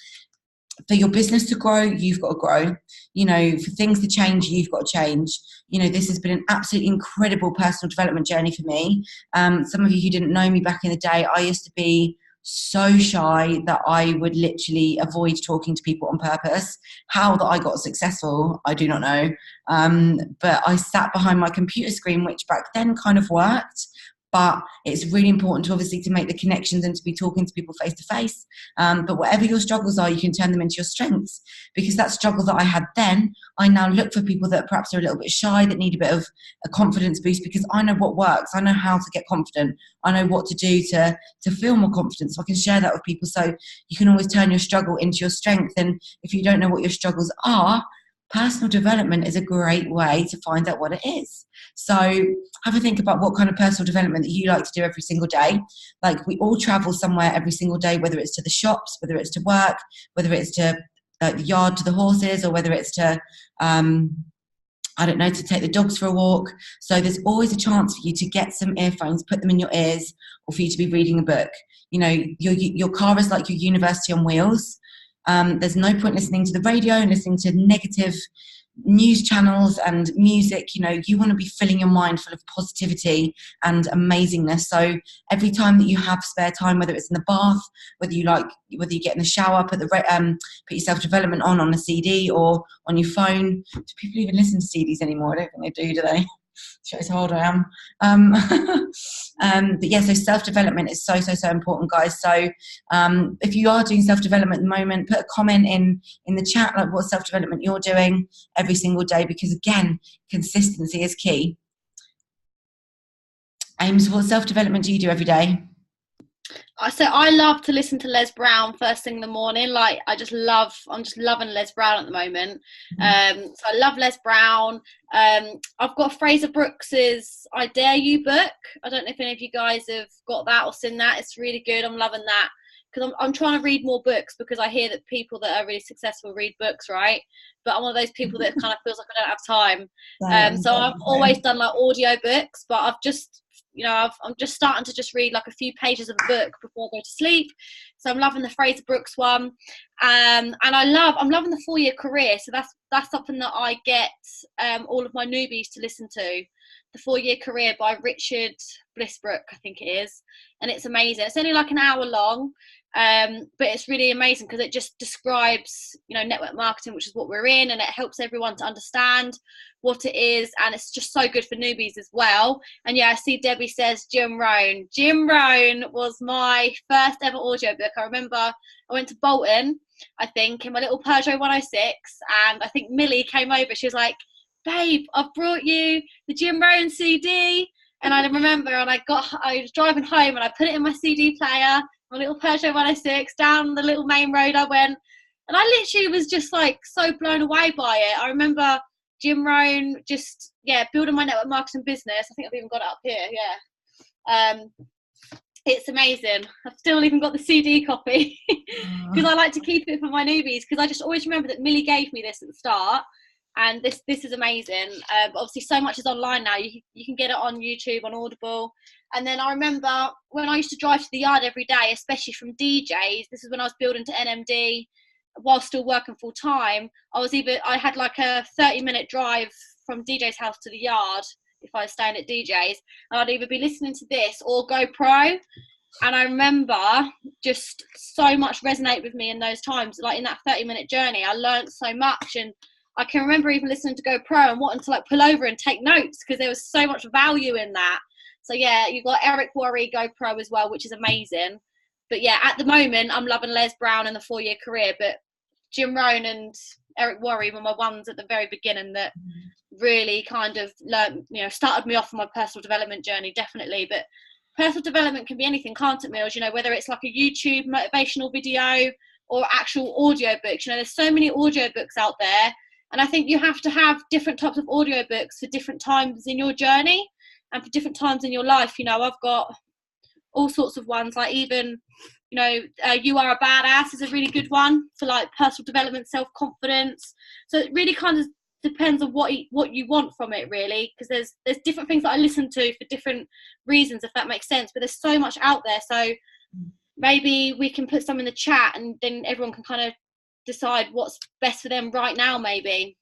Speaker 1: for your business to grow, you've got to grow. For things to change, you've got to change. This has been an absolutely incredible personal development journey for me. Some of you who didn't know me back in the day, I used to be so shy that I would literally avoid talking to people on purpose. How that I got successful, I do not know. But I sat behind my computer screen, which back then kind of worked. But it's really important to make the connections and to be talking to people face to face. But whatever your struggles are, you can turn them into your strengths. Because that struggle that I had then, I now look for people that perhaps are a little bit shy, that need a bit of a confidence boost, because I know what works. I know how to get confident. I know what to do to feel more confident. So I can share that with people. So you can always turn your struggle into your strength. And if you don't know what your struggles are, personal development is a great way to find out what it is. So have a think about what kind of personal development that you like to do every single day. Like, we all travel somewhere every single day, whether it's to the shops, whether it's to work, whether it's to the yard to the horses, or whether it's to, to take the dogs for a walk. So there's always a chance for you to get some earphones, put them in your ears, or for you to be reading a book. Your car is like your university on wheels. There's no point listening to the radio and listening to negative news channels and music. You want to be filling your mind full of positivity and amazingness. So every time that you have spare time, whether it's in the bath, whether you get in the shower, put your self-development on a CD or on your phone. Do people even listen to CDs anymore? I don't think they do they? Shows how old I am. But yeah, so self-development is so important, guys. So if you are doing self-development at the moment, put a comment in the chat, like what self-development you're doing every single day, because again, consistency is key. Ames, what self-development do you do every day?
Speaker 2: So I love to listen to Les Brown first thing in the morning. Like, I'm just loving Les Brown at the moment. So I love Les Brown. I've got Fraser Brooks's I Dare You book. I don't know if any of you guys have got that or seen that. It's really good. I'm loving that, because I'm trying to read more books, because I hear that people that are really successful read books, right? But I'm one of those people that kind of feels like I don't have time. So I've always done like audio books, but I'm just starting to just read like a few pages of a book before I go to sleep. So I'm loving the Fraser Brooks one. And I'm loving the 4-year career. So that's something that I get all of my newbies to listen to. The 4-year career by Richard Blissbrook, I think it is. And it's amazing. It's only like an hour long. But it's really amazing, because it just describes, network marketing, which is what we're in, and it helps everyone to understand what it is, and it's just so good for newbies as well. And yeah, I see Debbie says Jim Rohn. Jim Rohn was my first ever audiobook. I remember I went to Bolton, I think, in my little Peugeot 106, and I think Millie came over. She was like, "Babe, I've brought you the Jim Rohn CD." And I remember, and I was driving home, and I put it in my CD player, my little Peugeot 106, down the little main road I went, and I literally was just like so blown away by it. I remember Jim Rohn just building my network marketing business. I think I've even got it up here. It's amazing. I've still even got the CD copy, because I like to keep it for my newbies, because I just always remember that Millie gave me this at the start, and this is amazing. But obviously so much is online now. You can get it on YouTube, on Audible. And then I remember when I used to drive to the yard every day, especially from DJs, this is when I was building to NMD while still working full time. I had like a 30-minute drive from DJ's house to the yard if I was staying at DJ's, and I'd either be listening to this or GoPro. And I remember just so much resonate with me in those times. Like, in that 30-minute journey, I learned so much, and I can remember even listening to GoPro and wanting to like pull over and take notes, because there was so much value in that. So yeah, you've got Eric Worre GoPro as well, which is amazing. But yeah, at the moment, I'm loving Les Brown and the 4-year career. But Jim Rohn and Eric Worre were my ones at the very beginning that really kind of started me off on my personal development journey, definitely. But personal development can be anything, can't it, Mills? Whether it's like a YouTube motivational video or actual audio books. There's so many audio books out there. And I think you have to have different types of audio books for different times in your journey and for different times in your life. I've got all sorts of ones, like even, You Are a Badass is a really good one for like personal development, self-confidence. So it really kind of depends on what you want from it, really, because there's different things that I listen to for different reasons, if that makes sense. But there's so much out there. So maybe we can put some in the chat and then everyone can kind of decide what's best for them right now, maybe.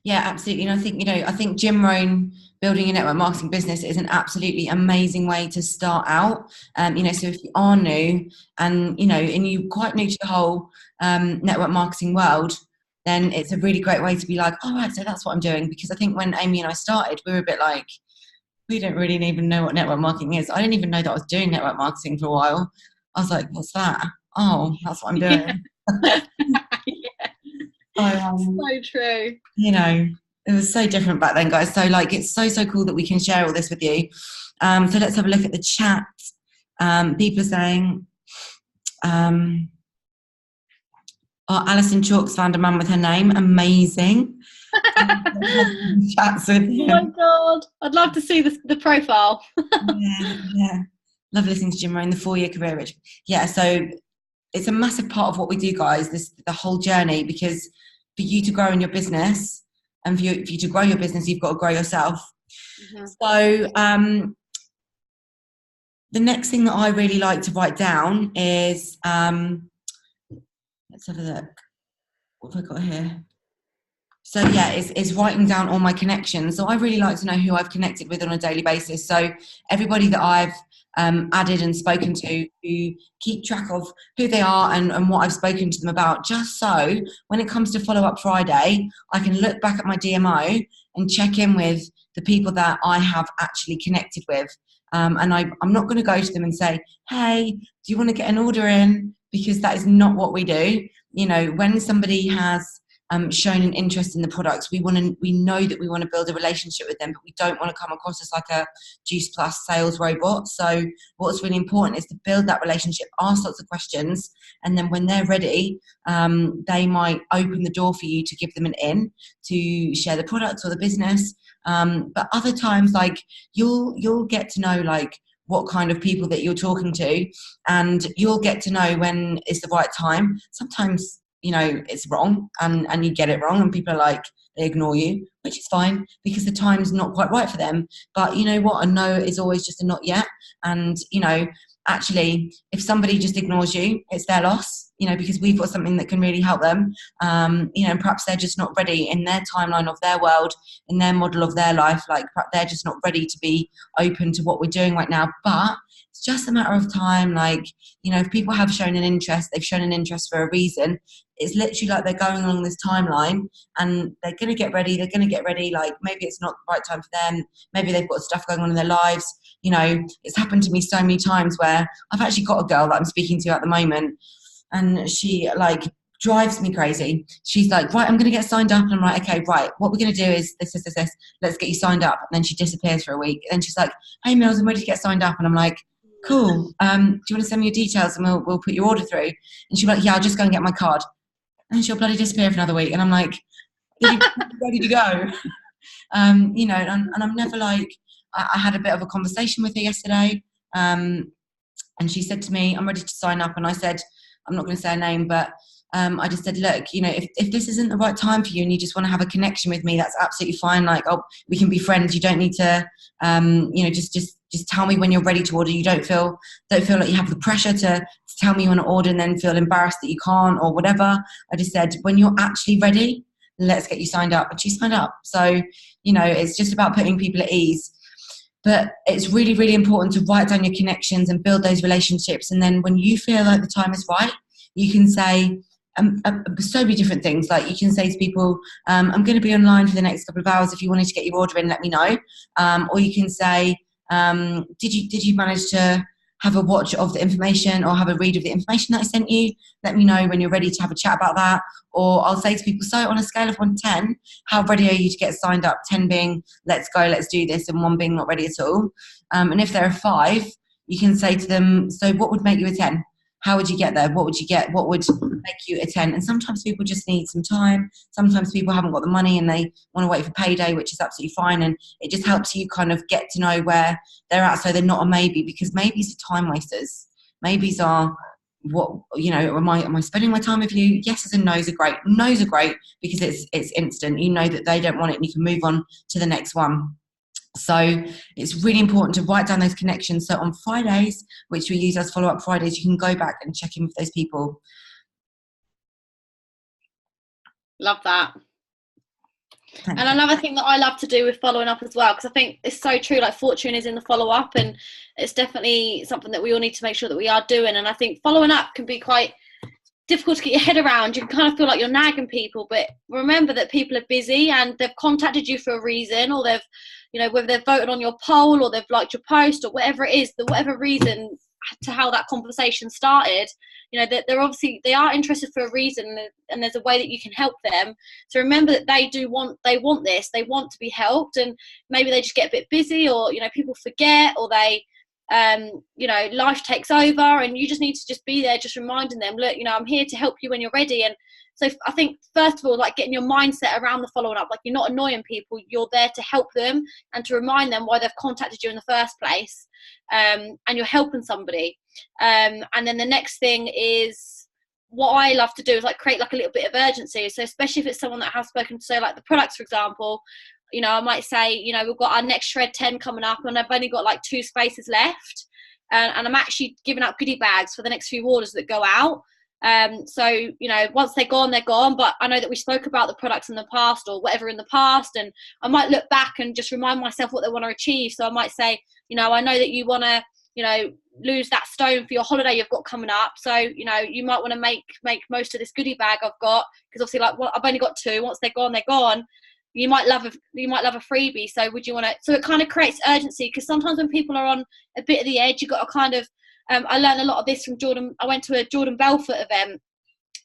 Speaker 1: Yeah, absolutely. And I think Jim Rohn, building a network marketing business, is an absolutely amazing way to start out. So if you are new and you're quite new to the whole network marketing world, then it's a really great way to be like, all right, so that's what I'm doing. Because I think when Amy and I started, we were a bit like, we don't really even know what network marketing is. I didn't even know that I was doing network marketing for a while. I was like, what's that? Oh, that's what I'm doing.
Speaker 2: Yeah.
Speaker 1: So
Speaker 2: true.
Speaker 1: It was so different back then, guys. So it's so cool that we can share all this with you. So let's have a look at the chat. People are saying, Alison Chalks found a man with her name. Amazing. Chats with him.
Speaker 2: Oh my God, I'd love to see the profile.
Speaker 1: yeah. Love listening to Jim Rohn, the 4-year career, Rich. Yeah, so it's a massive part of what we do, guys, the whole journey, because for you to grow in your business and for you to grow your business, you've got to grow yourself. Mm-hmm. So the next thing that I really like to write down is, let's have a look. What have I got here? So yeah, it's writing down all my connections. So I really like to know who I've connected with on a daily basis. So everybody that I've added and spoken to, who keep track of who they are and what I've spoken to them about, just so when it comes to Follow-Up Friday, I can look back at my DMO and check in with the people that I have actually connected with. And I'm not going to go to them and say, hey, do you want to get an order in? Because that is not what we do. When somebody has shown an interest in the products, we know that we want to build a relationship with them, but we don't want to come across as like a Juice Plus sales robot. So what's really important is to build that relationship, ask lots of questions, and then when they're ready, they might open the door for you to give them an in to share the products or the business. But other times, you'll get to know what kind of people that you're talking to, and you'll get to know when it's the right time. Sometimes it's wrong and you get it wrong and people are they ignore you, which is fine because the time's not quite right for them. But you know what? A no is always just a not yet. And, actually, if somebody just ignores you, it's their loss, because we've got something that can really help them. And perhaps they're just not ready in their timeline of their world, in their model of their life. Perhaps they're just not ready to be open to what we're doing right now. But it's just a matter of time. If people have shown an interest, they've shown an interest for a reason. It's literally they're going along this timeline and they're going to get ready. Maybe it's not the right time for them. Maybe they've got stuff going on in their lives. It's happened to me so many times where I've actually got a girl that I'm speaking to at the moment, and she drives me crazy. She's like, right, I'm going to get signed up. And I'm like, okay, right, what we're going to do is this. Let's get you signed up. And then she disappears for a week. And then she's like, hey, Mills, I'm ready to get signed up. And I'm like, cool. Do you want to send me your details and we'll put your order through? And she'll be like, yeah, I'll just go and get my card. And she'll bloody disappear for another week. And I'm like, are you ready to go? And I'm never I had a bit of a conversation with her yesterday. And she said to me, I'm ready to sign up. And I said, I'm not going to say her name, but I just said, look, if this isn't the right time for you and you just want to have a connection with me, that's absolutely fine. We can be friends. You don't need to, just tell me when you're ready to order. You don't feel like you have the pressure to tell me you want to order and then feel embarrassed that you can't or whatever. I just said, when you're actually ready, let's get you signed up. And she signed up. So, it's just about putting people at ease. But it's really, really important to write down your connections and build those relationships. And then when you feel like the time is right, you can say so many different things. You can say to people, I'm going to be online for the next couple of hours. If you wanted to get your order in, let me know. Or you can say, Did you manage to have a watch of the information or have a read of the information that I sent you? Let me know when you're ready to have a chat about that. Or I'll say to people, so on a scale of 1 to 10, how ready are you to get signed up? 10 being, let's go, let's do this, and 1 being not ready at all. And if there are 5, you can say to them, so what would make you a 10? How would you get there? What would you get? What would make you a 10? And sometimes people just need some time. Sometimes people haven't got the money and they want to wait for payday, which is absolutely fine. And it just helps you kind of get to know where they're at, so they're not a maybe, because maybes are time wasters. Maybes are, what, you know, am I spending my time with you? Yeses and no's are great. No's are great because it's instant. You know that they don't want it and you can move on to the next one. So it's really important to write down those connections. So on Fridays, which we use as follow-up Fridays, you can go back and check in with those people.
Speaker 2: Love that.
Speaker 1: Thank
Speaker 2: and
Speaker 1: you.
Speaker 2: another thing that I love to do with following up as well, because I think it's so true, like fortune is in the follow-up, and it's definitely something that we all need to make sure that we are doing. And I think following up can be quite difficult to get your head around. You can kind of feel like you're nagging people, but remember that people are busy and they've contacted you for a reason, or they've, you know, whether they've voted on your poll or they've liked your post or whatever it is, whatever reason to how that conversation started, you know, that they're obviously, they are interested for a reason, and there's a way that you can help them. So remember that they want this, they want to be helped, and maybe they just get a bit busy, or, you know, people forget, or they you know, life takes over, and you just need to just be there, just reminding them, look, you know, I'm here to help you when you're ready. And so I think, first of all, like getting your mindset around the following up, like you're not annoying people, you're there to help them and to remind them why they've contacted you in the first place, and you're helping somebody. And then the next thing is, what I love to do is like create like a little bit of urgency. So especially if it's someone that I have spoken to, say like the products, for example, you know, I might say, you know, we've got our next shred 10 coming up, and I've only got like 2 spaces left, and I'm actually giving out goodie bags for the next few orders that go out. So, you know, once they're gone, they're gone, but I know that we spoke about the products in the past or whatever in the past, and I might look back and just remind myself what they want to achieve. So I might say, you know, I know that you want to, you know, lose that stone for your holiday you've got coming up. So, you know, you might want to make most of this goodie bag I've got, because obviously, like, well, I've only got 2. Once they're gone, they're gone. You might love a freebie. So would you want to? So it kind of creates urgency, because sometimes when people are on a bit of the edge, you've got to kind of. I learned a lot of this from Jordan. I went to a Jordan Belfort event,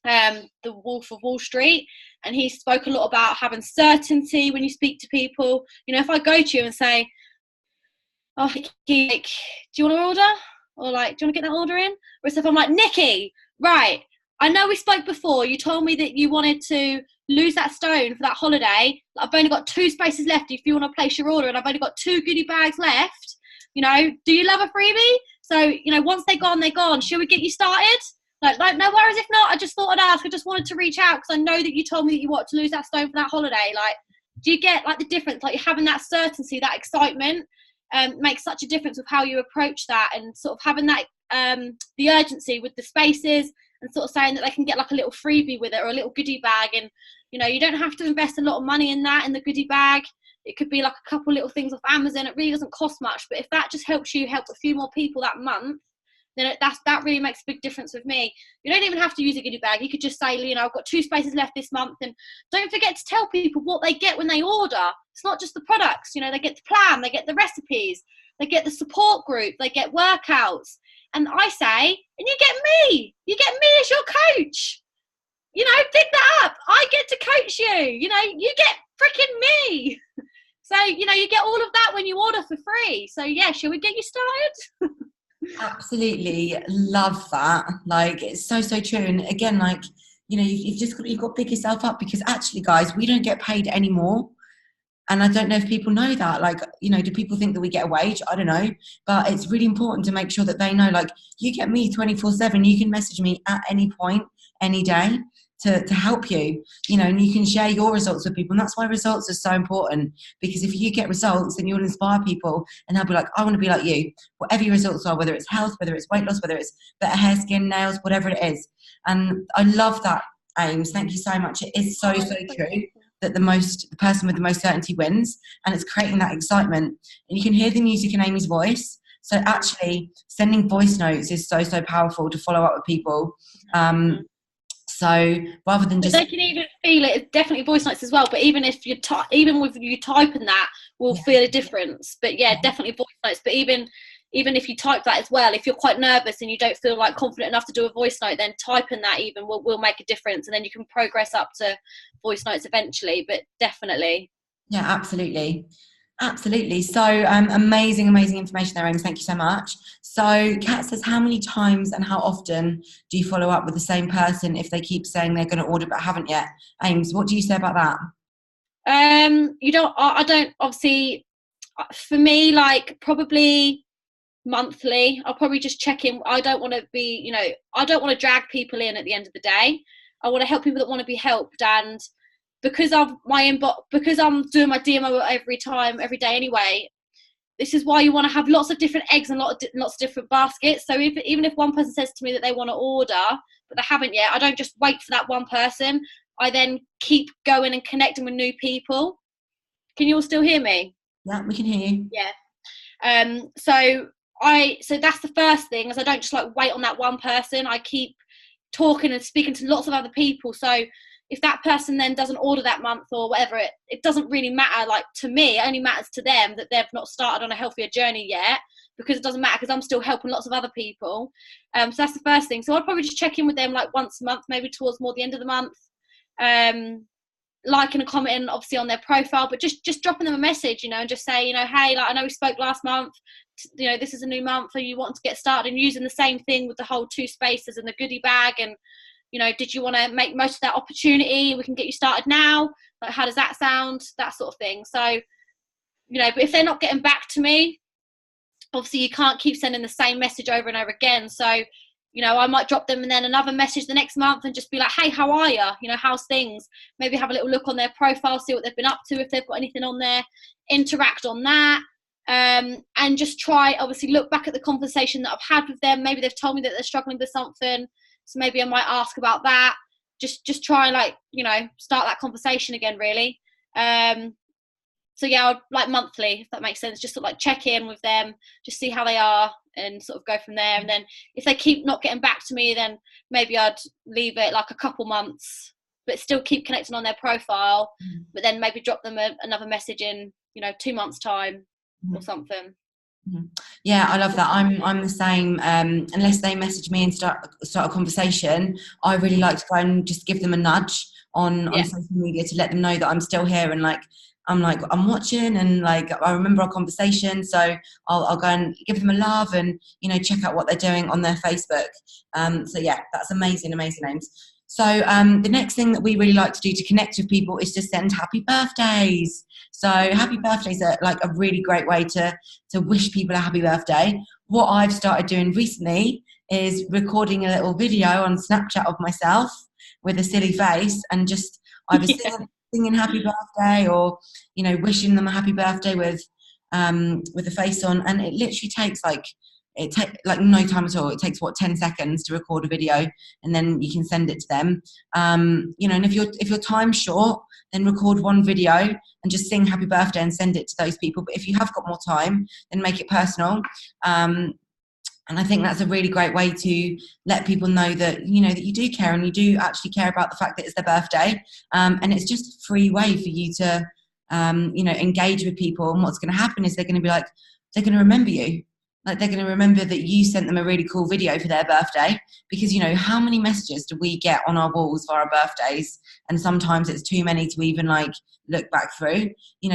Speaker 2: the Wolf of Wall Street, and he spoke a lot about having certainty when you speak to people. You know, if I go to you and say, "Oh, Nikki, like, do you want to order?" Or like, "Do you want to get that order in?" Or if I'm like, "Nikki, right, I know we spoke before. You told me that you wanted to lose that stone for that holiday. I've only got 2 spaces left if you want to place your order, and I've only got 2 goodie bags left. You know, do you love a freebie? So, you know, once they're gone, they're gone. Shall we get you started?" Like, no worries if not. I just thought I'd ask. I just wanted to reach out because I know that you told me that you want to lose that stone for that holiday. Like, do you get like the difference? Like, having that certainty, that excitement, makes such a difference with how you approach that, and sort of having that the urgency with the spaces, and sort of saying that they can get like a little freebie with it, or a little goodie bag. And, you know, you don't have to invest a lot of money in that, in the goodie bag. It could be like a couple little things off Amazon. It really doesn't cost much, but if that just helps you help a few more people that month, then that really makes a big difference with me. You don't even have to use a goodie bag. You could just say, you know, I've got 2 spaces left this month, and don't forget to tell people what they get when they order. It's not just the products, you know, they get the plan, they get the recipes, they get the support group, they get workouts. And I say, and you get me as your coach. You know, pick that up. I get to coach you. You know, you get freaking me. So, you know, you get all of that when you order for free. So, yeah, shall we get you started?
Speaker 1: Absolutely love that. Like, it's so true. And again, like, you know, you've got to pick yourself up, because actually, guys, we don't get paid anymore. And I don't know if people know that. Like, you know, do people think that we get a wage? I don't know. But it's really important to make sure that they know, like, you get me 24/7. You can message me at any point, any day, to help you, you know, and you can share your results with people. And that's why results are so important, because if you get results, then you'll inspire people, and they'll be like, I want to be like you, whatever your results are, whether it's health, whether it's weight loss, whether it's better hair, skin, nails, whatever it is. And I love that, Ames. Thank you so much. It is so true that the person with the most certainty wins, and it's creating that excitement. And you can hear the music in Amy's voice. So actually sending voice notes is so powerful to follow up with people. So rather than just,
Speaker 2: they can even feel it. It's definitely voice notes as well. But even if even with you typing that, will
Speaker 1: Yeah.
Speaker 2: feel a difference. But yeah, definitely voice notes. But even if you type that as well, if you're quite nervous and you don't feel like confident enough to do a voice note, then typing that even will make a difference, and then you can progress up to voice notes eventually. But definitely.
Speaker 1: Yeah, absolutely. Absolutely. So amazing information there, Ames. Thank you so much. So Kat says, how many times and how often do you follow up with the same person if they keep saying they're going to order but haven't yet? Ames, what do you say about that?
Speaker 2: I don't, obviously, for me, like probably monthly. I'll probably just check in. I don't want to be, I don't want to drag people in at the end of the day. I want to help people that want to be helped, and because of my inbox, because I'm doing my DMO every day anyway, this is why you want to have lots of different eggs and lots of different baskets. So even if one person says to me that they want to order but they haven't yet, I don't just wait for that one person. I then keep going and connecting with new people. Can you all still hear me?
Speaker 1: Yeah, we can hear you.
Speaker 2: Yeah. So that's the first thing, is I don't just like wait on that one person. I keep talking and speaking to lots of other people. So if that person then doesn't order that month or whatever, it doesn't really matter. Like, to me, it only matters to them that they've not started on a healthier journey yet, because it doesn't matter, because I'm still helping lots of other people. So that's the first thing. So I'd probably just check in with them like once a month, maybe towards more the end of the month. Liking and commenting obviously on their profile, but just dropping them a message, and just say, hey, like, I know we spoke last month, this is a new month, or you want to get started, and using the same thing with the whole 2 spaces and the goodie bag, and did you want to make most of that opportunity? We can get you started now. Like, how does that sound? That sort of thing. So, but if they're not getting back to me, obviously you can't keep sending the same message over and over again. So, I might drop them and then another message the next month and just be like, hey, how are you? How's things? Maybe have a little look on their profile, see what they've been up to, if they've got anything on there, interact on that. And just try, obviously, look back at the conversation that I've had with them. Maybe they've told me that they're struggling with something, so maybe I might ask about that. Just try, start that conversation again, really. So yeah, I'd like monthly, if that makes sense, just sort of like check in with them, just see how they are, and sort of go from there. And then if they keep not getting back to me, then maybe I'd leave it like a couple months, but still keep connecting on their profile, but then maybe drop them another message in 2 months time or something.
Speaker 1: Yeah, I love that. I'm the same. Unless they message me and start a conversation, I really like to go and just give them a nudge on social media to let them know that I'm still here, and I'm watching, and I remember our conversation, so I'll go and give them a love, and check out what they're doing on their Facebook. So yeah, that's amazing names. So the next thing that we really like to do to connect with people is to send happy birthdays. So happy birthdays are like a really great way to wish people a happy birthday. What I've started doing recently is recording a little video on Snapchat of myself with a silly face, and just either singing happy birthday, or wishing them a happy birthday with a face on. And it literally takes no time at all. It takes 10 seconds to record a video, and then you can send it to them. And if your time's short, then record one video and just sing happy birthday and send it to those people. But if you have got more time, then make it personal. And I think that's a really great way to let people know that, that you do care, and you do actually care about the fact that it's their birthday. And it's just a free way for you to, engage with people. And what's going to happen is they're going to remember you. Like, they're going to remember that you sent them a really cool video for their birthday, because, how many messages do we get on our walls for our birthdays? And sometimes it's too many to even look back through,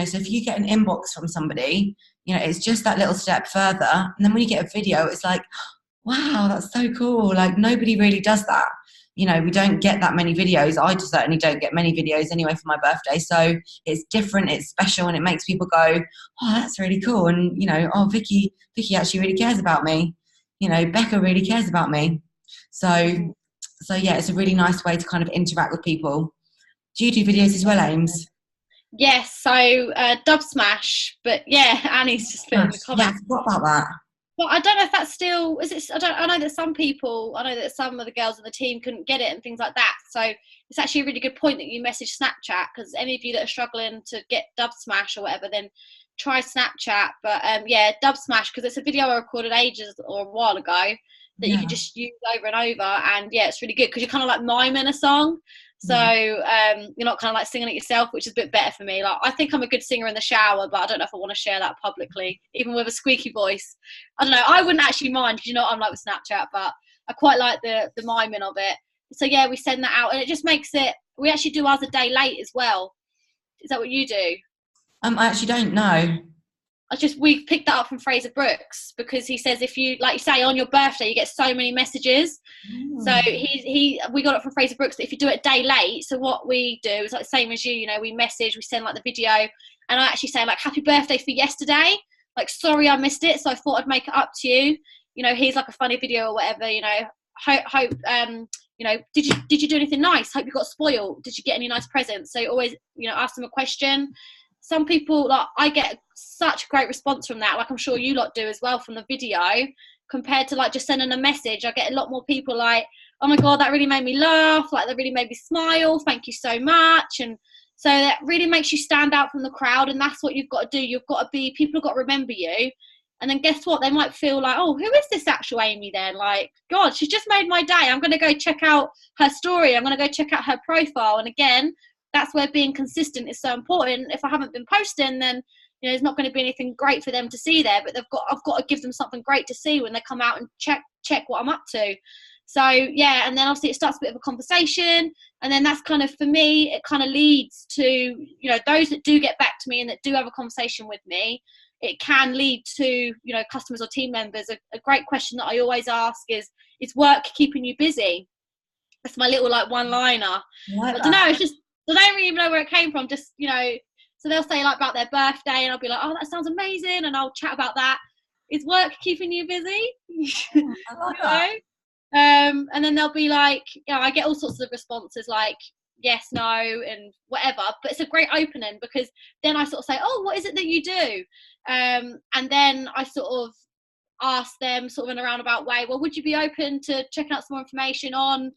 Speaker 1: so if you get an inbox from somebody, it's just that little step further. And then when you get a video, it's like, wow, that's so cool. Like, nobody really does that. We don't get that many videos. I certainly don't get many videos anyway for my birthday. So it's different, it's special, and it makes people go, oh, that's really cool. And, oh, Vicky actually really cares about me. Becca really cares about me. So yeah, it's a really nice way to kind of interact with people. Do you do videos as well, Ames?
Speaker 2: Yes, so Dub Smash, but yeah, Annie's just put in the comments.
Speaker 1: Yeah, what about that?
Speaker 2: Well, I don't know if that's still, is it? I know that some of the girls on the team couldn't get it and things like that. So it's actually a really good point that you message Snapchat, because any of you that are struggling to get Dub Smash or whatever, then try Snapchat. But yeah, Dub Smash, because it's a video I recorded ages or a while ago. that you can just use over and over. And yeah, it's really good because you're kind of like miming a song. So you're not kind of like singing it yourself, which is a bit better for me. Like, I think I'm a good singer in the shower, but I don't know if I want to share that publicly, even with a squeaky voice. I don't know. I wouldn't actually mind, because you know what I'm like with Snapchat, but I quite like the miming of it. So yeah, we send that out, and it just makes it. We actually do ours a day late as well. Is that what you do?
Speaker 1: I actually don't know.
Speaker 2: We picked that up from Fraser Brooks, because he says if you, like you say, on your birthday you get so many messages. So we got it from Fraser Brooks that if you do it a day late, so what we do is like the same as you, you know, we send like the video, and I actually say like happy birthday for yesterday, like sorry I missed it, so I thought I'd make it up to you, you know, here's like a funny video or whatever, you know, hope you know, did you do anything nice, hope you got spoiled, did you get any nice presents? So always, you know, ask them a question. Some people, like, I get such a great response from that, like I'm sure you lot do as well, from the video, compared to like just sending a message. I get a lot more people like, oh my god, that really made me laugh, like that really made me smile, thank you so much. And so that really makes you stand out from the crowd, and that's what you've got to do. You've got to be, people have got to remember you. And then guess what, they might feel like, oh, who is this actual Amy then? Like, god, she's just made my day, I'm going to go check out her story, I'm going to go check out her profile. And again, that's where being consistent is so important. If I haven't been posting, then you know, there's not going to be anything great for them to see there, but I've got to give them something great to see when they come out and check what I'm up to. So yeah, and then obviously it starts a bit of a conversation, and then that's kind of, for me, it kind of leads to, you know, those that do get back to me and that do have a conversation with me, it can lead to, you know, customers or team members. A great question that I always ask is work keeping you busy? That's my little like one-liner. I don't know, it's just, I don't really even know where it came from, just, you know. So they'll say like about their birthday, and I'll be like, oh, that sounds amazing, and I'll chat about that. Is work keeping you busy?
Speaker 1: I love that.
Speaker 2: And then they'll be like, you know, I get all sorts of responses like yes, no, and whatever. But it's a great opening, because then I sort of say, oh, what is it that you do? And then I sort of ask them sort of in a roundabout way, well, would you be open to checking out some more information on,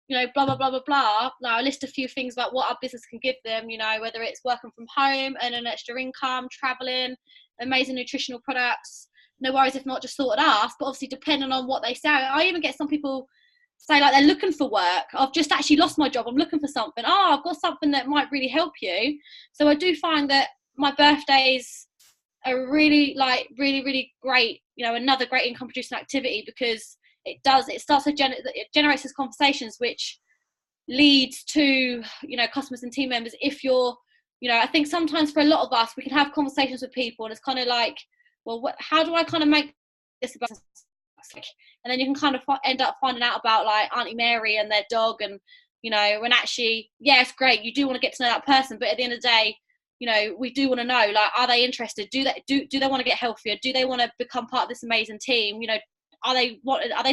Speaker 2: you know, blah, blah, blah, blah, blah. Now, I list a few things about what our business can give them, you know, whether it's working from home, earning extra income, traveling, amazing nutritional products. No worries if not, just thought I'd ask. But obviously, depending on what they say, I even get some people say like they're looking for work. I've just actually lost my job. I'm looking for something. Oh, I've got something that might really help you. So I do find that my birthdays are really great, you know, another great income producing activity, because it generates these conversations which leads to, you know, customers and team members. If you're, you know, I think sometimes for a lot of us, we can have conversations with people and it's kind of like, well, how do I kind of make this about? And then you can kind of end up finding out about like Auntie Mary and their dog, and, you know, when actually, yeah, it's great, you do want to get to know that person, but at the end of the day, you know, we do want to know, like, are they interested? Do they want to get healthier? Do they want to become part of this amazing team? You know, are they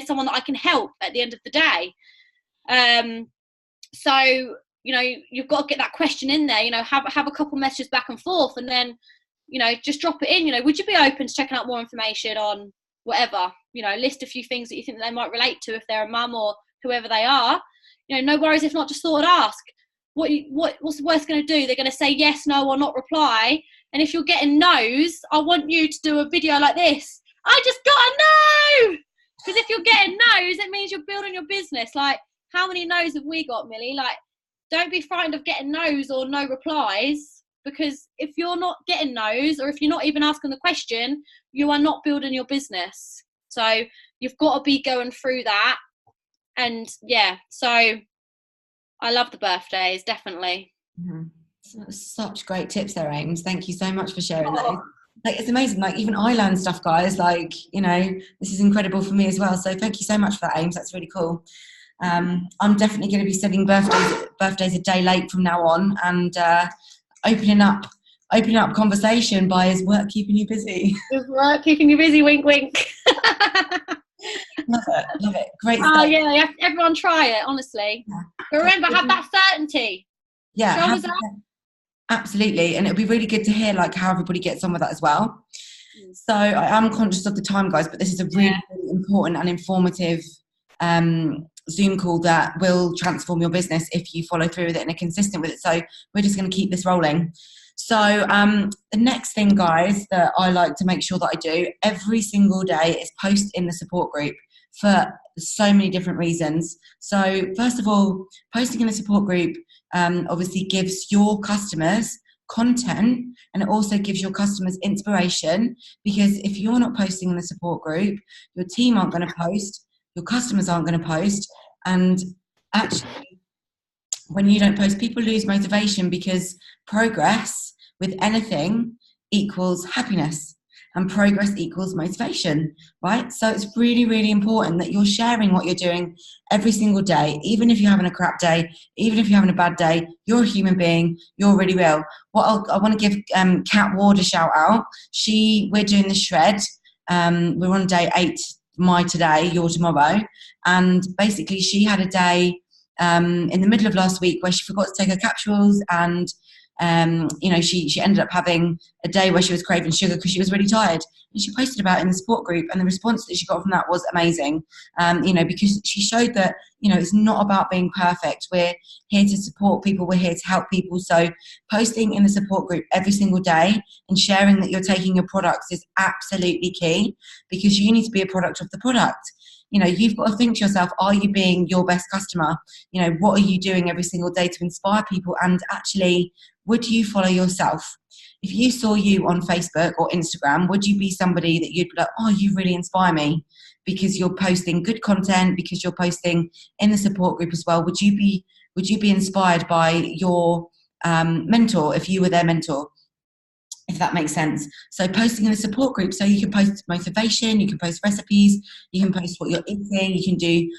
Speaker 2: someone that I can help at the end of the day? So, you know, you've got to get that question in there, you know, have a couple messages back and forth, and then, you know, just drop it in, you know, would you be open to checking out more information on whatever, you know, list a few things that you think that they might relate to if they're a mum or whoever they are, you know, no worries if not, just thought I'd ask. What's the worst going to do? They're going to say yes, no, or not reply. And if you're getting no's, I want you to do a video like this. I just got a no! Because if you're getting no's, it means you're building your business. Like, how many no's have we got, Millie? Like, don't be frightened of getting no's or no replies, because if you're not getting no's, or if you're not even asking the question, you are not building your business. So you've got to be going through that. And yeah, so I love the birthdays, definitely.
Speaker 1: Mm-hmm. Such great tips there, Ames. Thank you so much for sharing those. Like, it's amazing. Like, even I learn stuff, guys. Like, you know, this is incredible for me as well. So thank you so much for that, Ames. That's really cool. I'm definitely going to be setting birthdays a day late from now on, and opening up conversation by is work keeping you busy?
Speaker 2: Is work keeping you busy? Wink, wink.
Speaker 1: Love it. Great
Speaker 2: stuff.
Speaker 1: Oh
Speaker 2: yeah, everyone try it, honestly. Yeah. But remember, have that certainty.
Speaker 1: Yeah, absolutely. And it'll be really good to hear like how everybody gets on with that as well. So I am conscious of the time, guys, but this is a really important and informative Zoom call that will transform your business if you follow through with it and are consistent with it. So we're just going to keep this rolling. So the next thing, guys, that I like to make sure that I do every single day is post in the support group. for so many different reasons. So first of all, posting in a support group obviously gives your customers content, and it also gives your customers inspiration, because if you're not posting in the support group, your team aren't going to post, your customers aren't going to post, and actually when you don't post, people lose motivation, because progress with anything equals happiness, and progress equals motivation, right? So it's really, really important that you're sharing what you're doing every single day. Even if you're having a crap day, even if you're having a bad day, you're a human being, you're really real. I want to give Kat Ward a shout out. We're doing the shred. We're on day 8, my today, your tomorrow. And basically she had a day in the middle of last week where she forgot to take her capsules, and she ended up having a day where she was craving sugar because she was really tired, and she posted about it in the support group, and the response that she got from that was amazing. Because she showed that it's not about being perfect. We're here to support people, we're here to help people. So posting in the support group every single day and sharing that you're taking your products is absolutely key, because you need to be a product of the product. You've got to think to yourself, are you being your best customer? What are you doing every single day to inspire people? And actually, would you follow yourself? If you saw you on Facebook or Instagram, would you be somebody that you'd be like, oh, you really inspire me, because you're posting good content, because you're posting in the support group as well? Would you be inspired by your mentor if you were their mentor? If that makes sense. So posting in the support group, so you can post motivation, you can post recipes, you can post what you're eating, you can do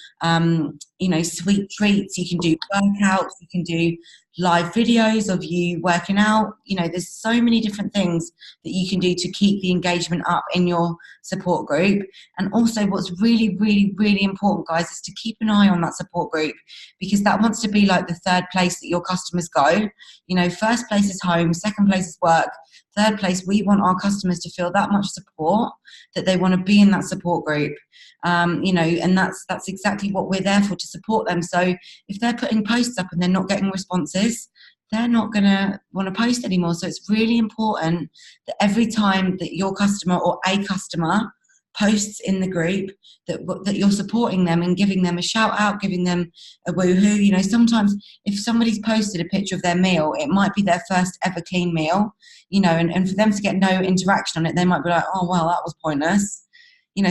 Speaker 1: sweet treats, you can do workouts, you can do live videos of you working out. There's so many different things that you can do to keep the engagement up in your support group. And also what's really, really, really important, guys, is to keep an eye on that support group, because that wants to be like the third place that your customers go. First place is home, second place is work, third place, we want our customers to feel that much support that they want to be in that support group. And that's exactly what we're there for, to support them. So if they're putting posts up and they're not getting responses, they're not going to want to post anymore. So it's really important that every time that your customer or a customer posts in the group, that you're supporting them and giving them a shout out, giving them a woohoo. Sometimes if somebody's posted a picture of their meal, it might be their first ever clean meal, and for them to get no interaction on it, they might be like, oh well, that was pointless.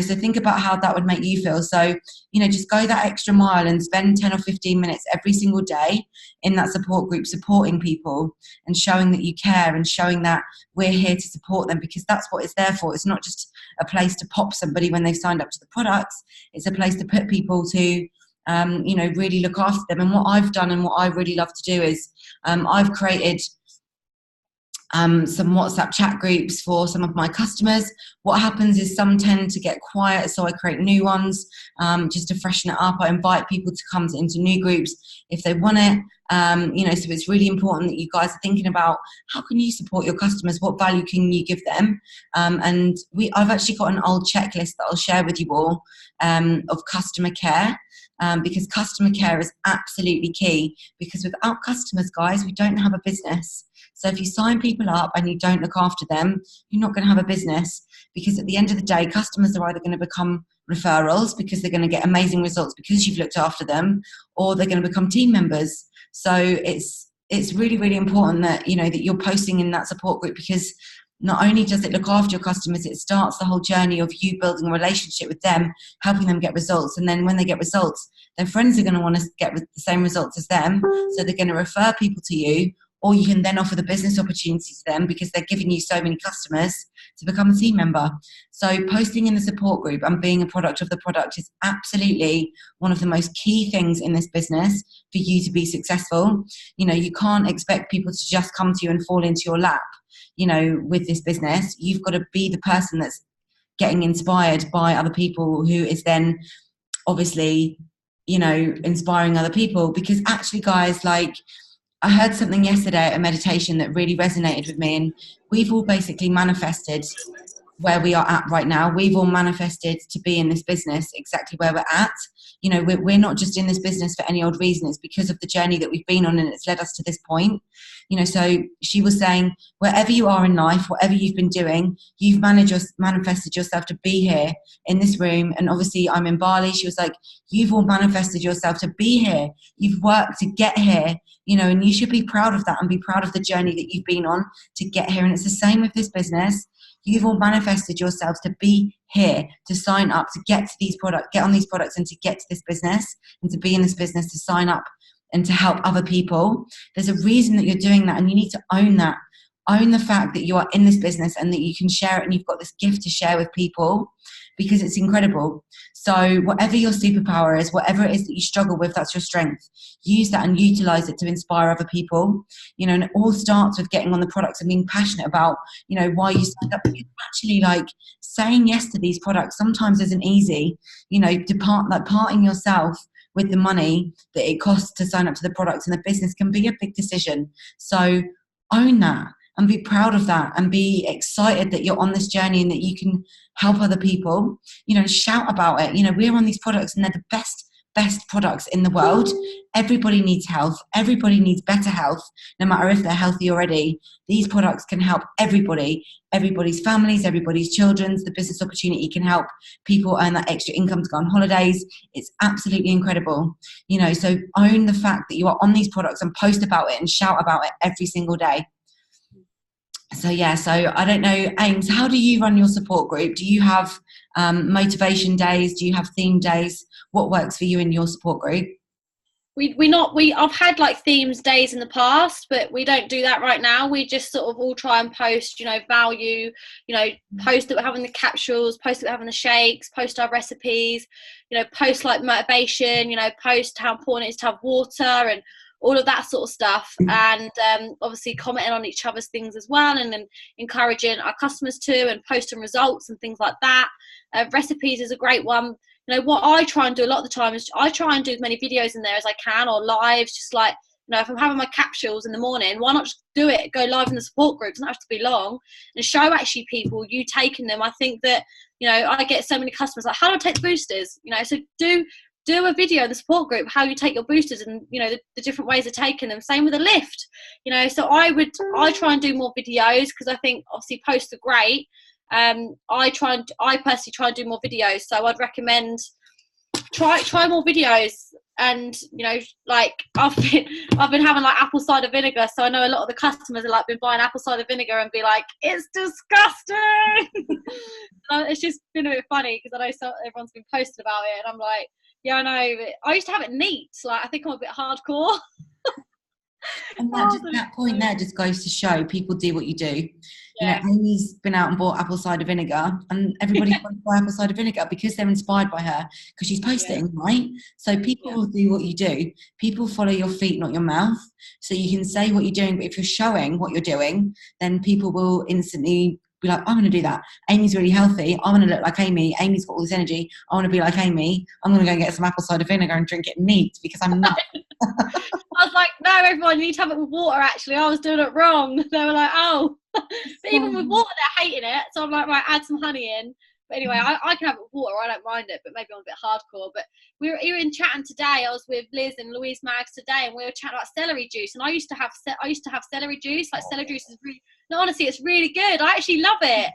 Speaker 1: So think about how that would make you feel. So, just go that extra mile and spend 10 or 15 minutes every single day in that support group, supporting people and showing that you care, and showing that we're here to support them, because that's what it's there for. It's not just a place to pop somebody when they've signed up to the products. It's a place to put people to, really look after them. And what I've done and what I really love to do is I've created some WhatsApp chat groups for some of my customers. What happens is some tend to get quiet, so I create new ones just to freshen it up. I invite people to come into new groups if they want it. So it's really important that you guys are thinking about, how can you support your customers? What value can you give them? And I've actually got an old checklist that I'll share with you all of customer care. Because customer care is absolutely key, because without customers, guys, we don't have a business. So if you sign people up and you don't look after them, you're not going to have a business, because at the end of the day, customers are either going to become referrals because they're going to get amazing results because you've looked after them, or they're going to become team members. So it's really, really important that, that you're posting in that support group, because not only does it look after your customers, it starts the whole journey of you building a relationship with them, helping them get results. And then when they get results, their friends are going to want to get the same results as them. So they're going to refer people to you, or you can then offer the business opportunity to them, because they're giving you so many customers to become a team member. So posting in the support group and being a product of the product is absolutely one of the most key things in this business for you to be successful. You can't expect people to just come to you and fall into your lap. With this business, you've got to be the person that's getting inspired by other people, who is then obviously, inspiring other people. Because actually, guys, like, I heard something yesterday at a meditation that really resonated with me, and we've all basically manifested where we are at right now. We've all manifested to be in this business exactly where we're at, you know, we're not just in this business for any old reason. It's because of the journey that we've been on, and it's led us to this point. You know, so she was saying, wherever you are in life, whatever you've been doing, you've manifested yourself to be here in this room. And obviously I'm in Bali. She was like, you've all manifested yourself to be here. You've worked to get here, you know, and you should be proud of that and be proud of the journey that you've been on to get here. And it's the same with this business. You've all manifested yourselves to be here, to sign up, to get to these products, get on these products, and to get to this business, and to be in this business, to sign up and to help other people. There's a reason that you're doing that, and you need to own that. Own the fact that you are in this business and that you can share it, and you've got this gift to share with people, because it's incredible. So whatever your superpower is, whatever it is that you struggle with, that's your strength. Use that and utilize it to inspire other people. You know, and it all starts with getting on the products and being passionate about, you know, why you signed up. Because actually, like, saying yes to these products sometimes isn't easy. You know, parting yourself with the money that it costs to sign up to the products and the business can be a big decision. So own that and be proud of that, and be excited that you're on this journey and that you can help other people. You know, shout about it. You know, we're on these products and they're the best products in the world. Everybody needs health. Everybody needs better health, no matter if they're healthy already. These products can help everybody, everybody's families, everybody's children's. The business opportunity can help people earn that extra income to go on holidays. It's absolutely incredible. You know, so own the fact that you are on these products and post about it and shout about it every single day. So yeah, so I don't know, Ames, how do you run your support group? Do you have motivation days? Do you have theme days? What works for you in your support group?
Speaker 2: I've had like themes days in the past, but we don't do that right now. We just sort of all try and post, you know, value, you know, post that we're having the capsules, post that we're having the shakes, post our recipes, you know, post like motivation, you know, post how important it is to have water and all of that sort of stuff. And obviously commenting on each other's things as well, and then encouraging our customers to, and posting results and things like that. Recipes is a great one. You know, what I try and do a lot of the time is I try and do as many videos in there as I can, or lives, just like, you know, if I'm having my capsules in the morning, why not just do it, go live in the support group? It doesn't have to be long, and show actually people you taking them. I think that, you know, I get so many customers like, how do I take the boosters? You know, so do a video in the support group how you take your boosters, and you know the different ways of taking them. Same with a lift, you know. So I try and do more videos, because I think obviously posts are great. I personally try and do more videos, so I'd recommend try more videos. And you know, like I've been having like apple cider vinegar, so I know a lot of the customers are like been buying apple cider vinegar and be like, it's disgusting. It's just been a bit funny, because I know everyone's been posting about it, and I'm like, yeah, I know. I used to have it neat. Like, I think I'm a bit hardcore.
Speaker 1: And that point there just goes to show people do what you do.
Speaker 2: Yeah.
Speaker 1: You know, Amy's been out and bought apple cider vinegar, and everybody's going to buy apple cider vinegar because they're inspired by her, because she's posting, right? So people will do what you do. People follow your feet, not your mouth. So you can say what you're doing, but if you're showing what you're doing, then people will instantly be like, I'm going to do that. Amy's really healthy. I want to look like Amy. Amy's got all this energy. I want to be like Amy. I'm going to go and get some apple cider vinegar and drink it neat, because I'm not.
Speaker 2: I was like, no, everyone, you need to have it with water. Actually, I was doing it wrong. They were like, oh. But even with water, they're hating it. So I'm like, right, add some honey in. But anyway, I can have it with water. I don't mind it, but maybe I'm a bit hardcore. But we were even chatting today. I was with Liz and Louise Mags today, and we were chatting about celery juice. And I used to have celery juice. Like, celery juice is really, no, honestly, it's really good. I actually love it.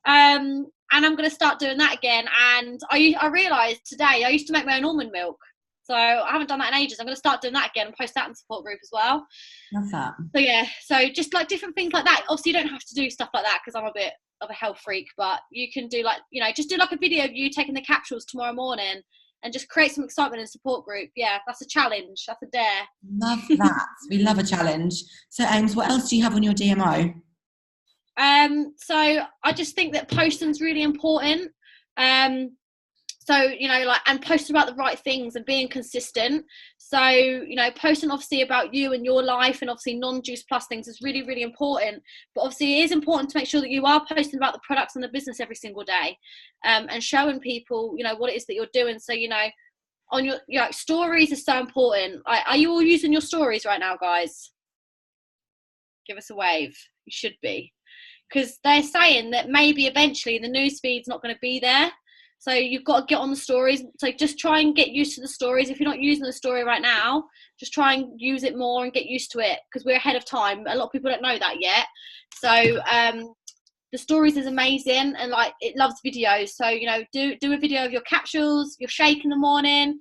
Speaker 2: And I'm going to start doing that again. And I realised today I used to make my own almond milk. So I haven't done that in ages. I'm going to start doing that again and post that in the support group as well.
Speaker 1: Love that.
Speaker 2: So yeah, so just like different things like that. Obviously, you don't have to do stuff like that, because I'm a bit of a health freak, but you can do like, you know, just do like a video of you taking the capsules tomorrow morning, and just create some excitement in the support group. Yeah, that's a challenge. That's a dare.
Speaker 1: Love that. We love a challenge. So Ames, what else do you have on your DMO?
Speaker 2: So I just think that posting's really important. So, you know, like, and posting about the right things and being consistent. So, you know, posting obviously about you and your life, and obviously non-juice plus things is really, really important. But obviously it is important to make sure that you are posting about the products and the business every single day, and showing people, you know, what it is that you're doing. So, you know, on your, you know, stories is so important. Are you all using your stories right now, guys? Give us a wave. You should be. Because they're saying that maybe eventually the news feed's not going to be there. So you've got to get on the stories. So just try and get used to the stories. If you're not using the story right now, just try and use it more and get used to it, because we're ahead of time. A lot of people don't know that yet. So the stories is amazing, and like it loves videos. So, you know, do a video of your capsules, your shake in the morning.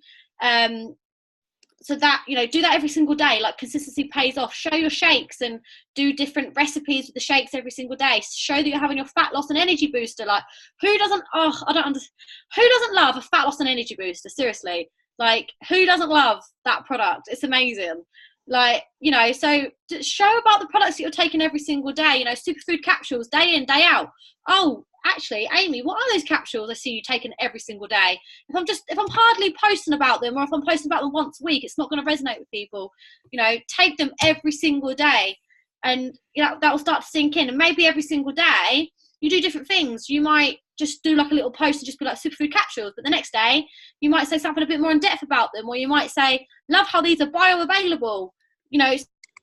Speaker 2: So that, you know, do that every single day. Like, consistency pays off. Show your shakes and do different recipes with the shakes every single day. Show that you're having your fat loss and energy booster. Like, who doesn't love a fat loss and energy booster? Seriously, like, who doesn't love that product? It's amazing. Like, you know, so show about the products that you're taking every single day. You know, superfood capsules, day in, day out. Oh, actually, Amy, what are those capsules I see you taking every single day? If I'm hardly posting about them, or if I'm posting about them once a week, it's not going to resonate with people. You know, take them every single day, and, you know, that will start to sink in. And maybe every single day you do different things. You might just do like a little post and just be like superfood capsules, but the next day you might say something a bit more in depth about them, or you might say, love how these are bioavailable. You know,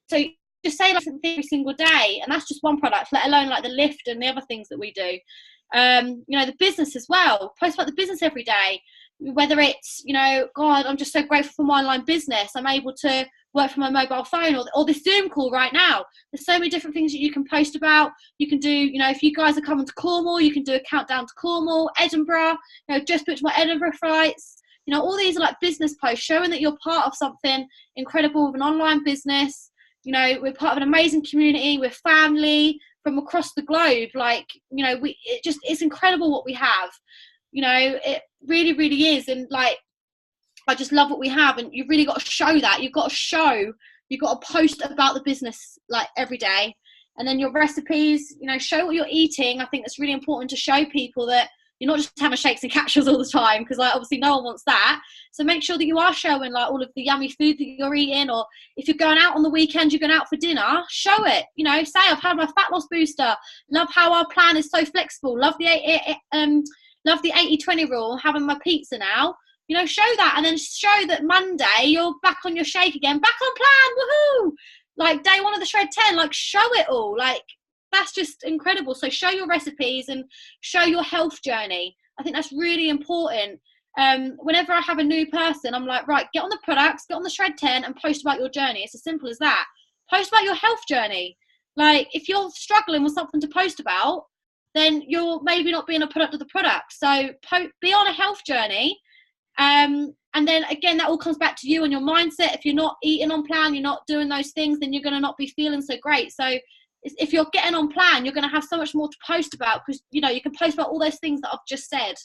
Speaker 2: so just say like something every single day, and that's just one product, let alone like the lift and the other things that we do. You know, the business as well. Post about the business every day, whether it's, you know, God, I'm just so grateful for my online business. I'm able to work from my mobile phone, or this Zoom call right now. There's so many different things that you can post about. You can do, you know, if you guys are coming to Cornwall, you can do a countdown to Cornwall, Edinburgh, you know, just booked my Edinburgh flights. You know, all these are like business posts showing that you're part of something incredible with an online business. You know, we're part of an amazing community. We're family from across the globe. Like, you know, it's incredible what we have. You know, it really, really is. And like, I just love what we have. And you've really got to show that. You've got to post about the business like every day. And then your recipes, you know, show what you're eating. I think it's really important to show people that you're not just having shakes and capsules all the time, because like obviously no one wants that. So make sure that you are showing like all of the yummy food that you're eating, or if you're going out on the weekend, you're going out for dinner, show it. You know, say I've had my fat loss booster. Love how our plan is so flexible. Love the 80-20 rule. Having my pizza now. You know, show that, and then show that Monday you're back on your shake again, back on plan. Woohoo! Like day one of the shred 10. Like show it all. Like, that's just incredible. So show your recipes and show your health journey. I think that's really important. Whenever I have a new person, I'm like, right, get on the products, get on the shred 10 and post about your journey. It's as simple as that. Post about your health journey. Like, if you're struggling with something to post about, then you're maybe not being a product of the product. So be on a health journey. And then again, that all comes back to you and your mindset. If you're not eating on plan, you're not doing those things, then you're going to not be feeling so great. So if you're getting on plan, you're going to have so much more to post about, because, you know, you can post about all those things that I've just said.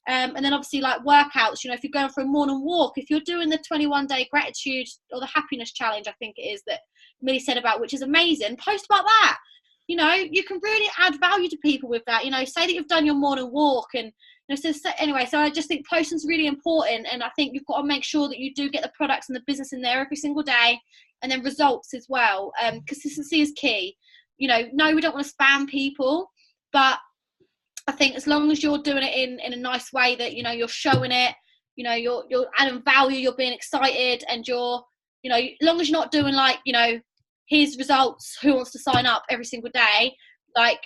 Speaker 2: And then obviously like workouts, you know, if you're going for a morning walk, if you're doing the 21-day gratitude or the happiness challenge, I think it is, that Millie said about, which is amazing, post about that. You know, you can really add value to people with that. You know, say that you've done your morning walk, and, you know, so anyway, so I just think posting's really important, and I think you've got to make sure that you do get the products and the business in there every single day, and then results as well. Consistency is key. You know, no, we don't want to spam people, but I think as long as you're doing it in a nice way, that, you know, you're showing it, you know, you're adding value, you're being excited, and you're, you know, as long as you're not doing like, you know, here's results, who wants to sign up every single day. Like,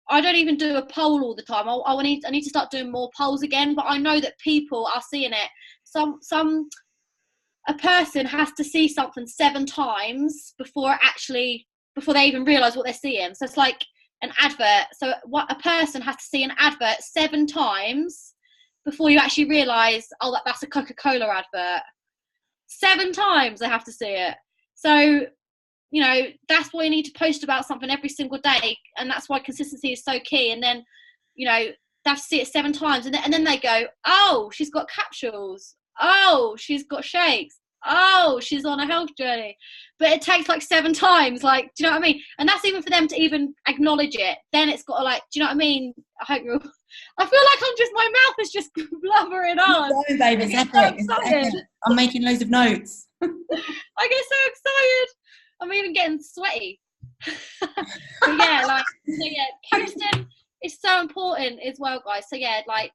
Speaker 2: I don't even do a poll all the time. I need to start doing more polls again, but I know that people are seeing it. A person has to see something 7 times before they even realise what they're seeing. So it's like an advert. So what a person has to see an advert 7 times before you actually realise, oh, that's a Coca-Cola advert. 7 times they have to see it. So, you know, that's why you need to post about something every single day, and that's why consistency is so key. And then, you know, they have to see it 7 times, and then they go, oh, she's got capsules. Oh, she's got shakes. Oh, she's on a health journey. But it takes like 7 times. Like, do you know what I mean? And that's even for them to even acknowledge it. Then it's got to, like, do you know what I mean? I feel like my mouth is just blubbering on.
Speaker 1: Keep going, baby. It's epic. It's epic. I'm making loads of notes.
Speaker 2: I get so excited. I'm even getting sweaty. But yeah, like, so yeah, posting is so important as well, guys. So yeah, like,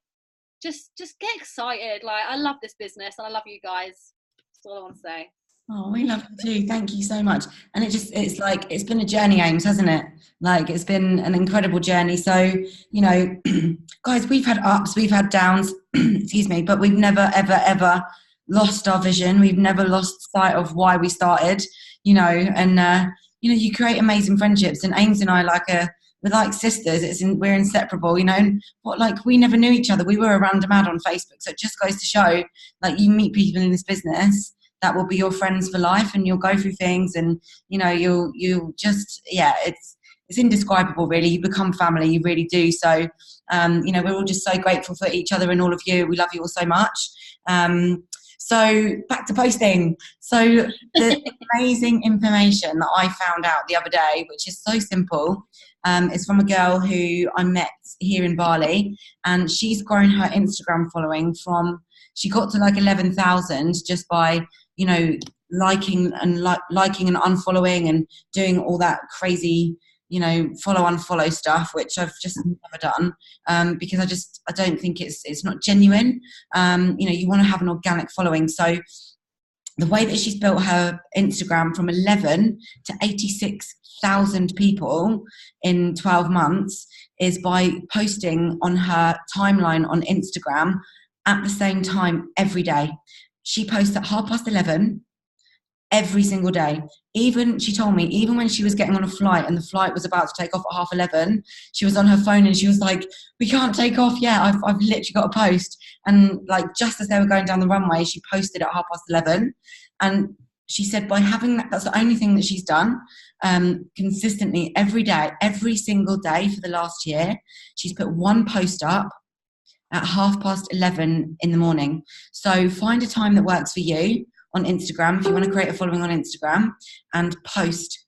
Speaker 2: just get excited. Like, I love this business and I love you guys. That's all I want to say.
Speaker 1: Oh, we love you too. Thank you so much. And it's like, it's been a journey, Ames, hasn't it? Like, it's been an incredible journey. So, you know, guys, we've had ups, we've had downs, excuse me, but we've never, ever, ever lost our vision. We've never lost sight of why we started, you know, and, you know, you create amazing friendships. And Ames and I, we're like sisters. We're inseparable, you know. And what, like, we never knew each other. We were a random ad on Facebook. So it just goes to show, like, you meet people in this business that will be your friends for life, and you'll go through things, and you know, you'll just, yeah, it's indescribable, really. You become family, you really do. So you know, we're all just so grateful for each other and all of you. We love you all so much. So back to posting. So the amazing information that I found out the other day, which is so simple, is from a girl who I met here in Bali, and she's grown her Instagram following from, she got to like 11,000 just by, you know, liking and unfollowing and doing all that crazy, you know, follow unfollow stuff, which I've just never done, because I don't think it's not genuine. You know, you want to have an organic following. So the way that she's built her Instagram from 11 to 86,000 people in 12 months is by posting on her timeline on Instagram at the same time every day. She posts at 11:30 every single day. Even, she told me, even when she was getting on a flight and the flight was about to take off at 11:30, she was on her phone and she was like, we can't take off yet, I've literally got to post. And like, just as they were going down the runway, she posted at 11:30. And she said by having that, that's the only thing that she's done consistently every day, every single day for the last year. She's put one post up at 11:30 in the morning. So find a time that works for you on Instagram if you want to create a following on Instagram, and post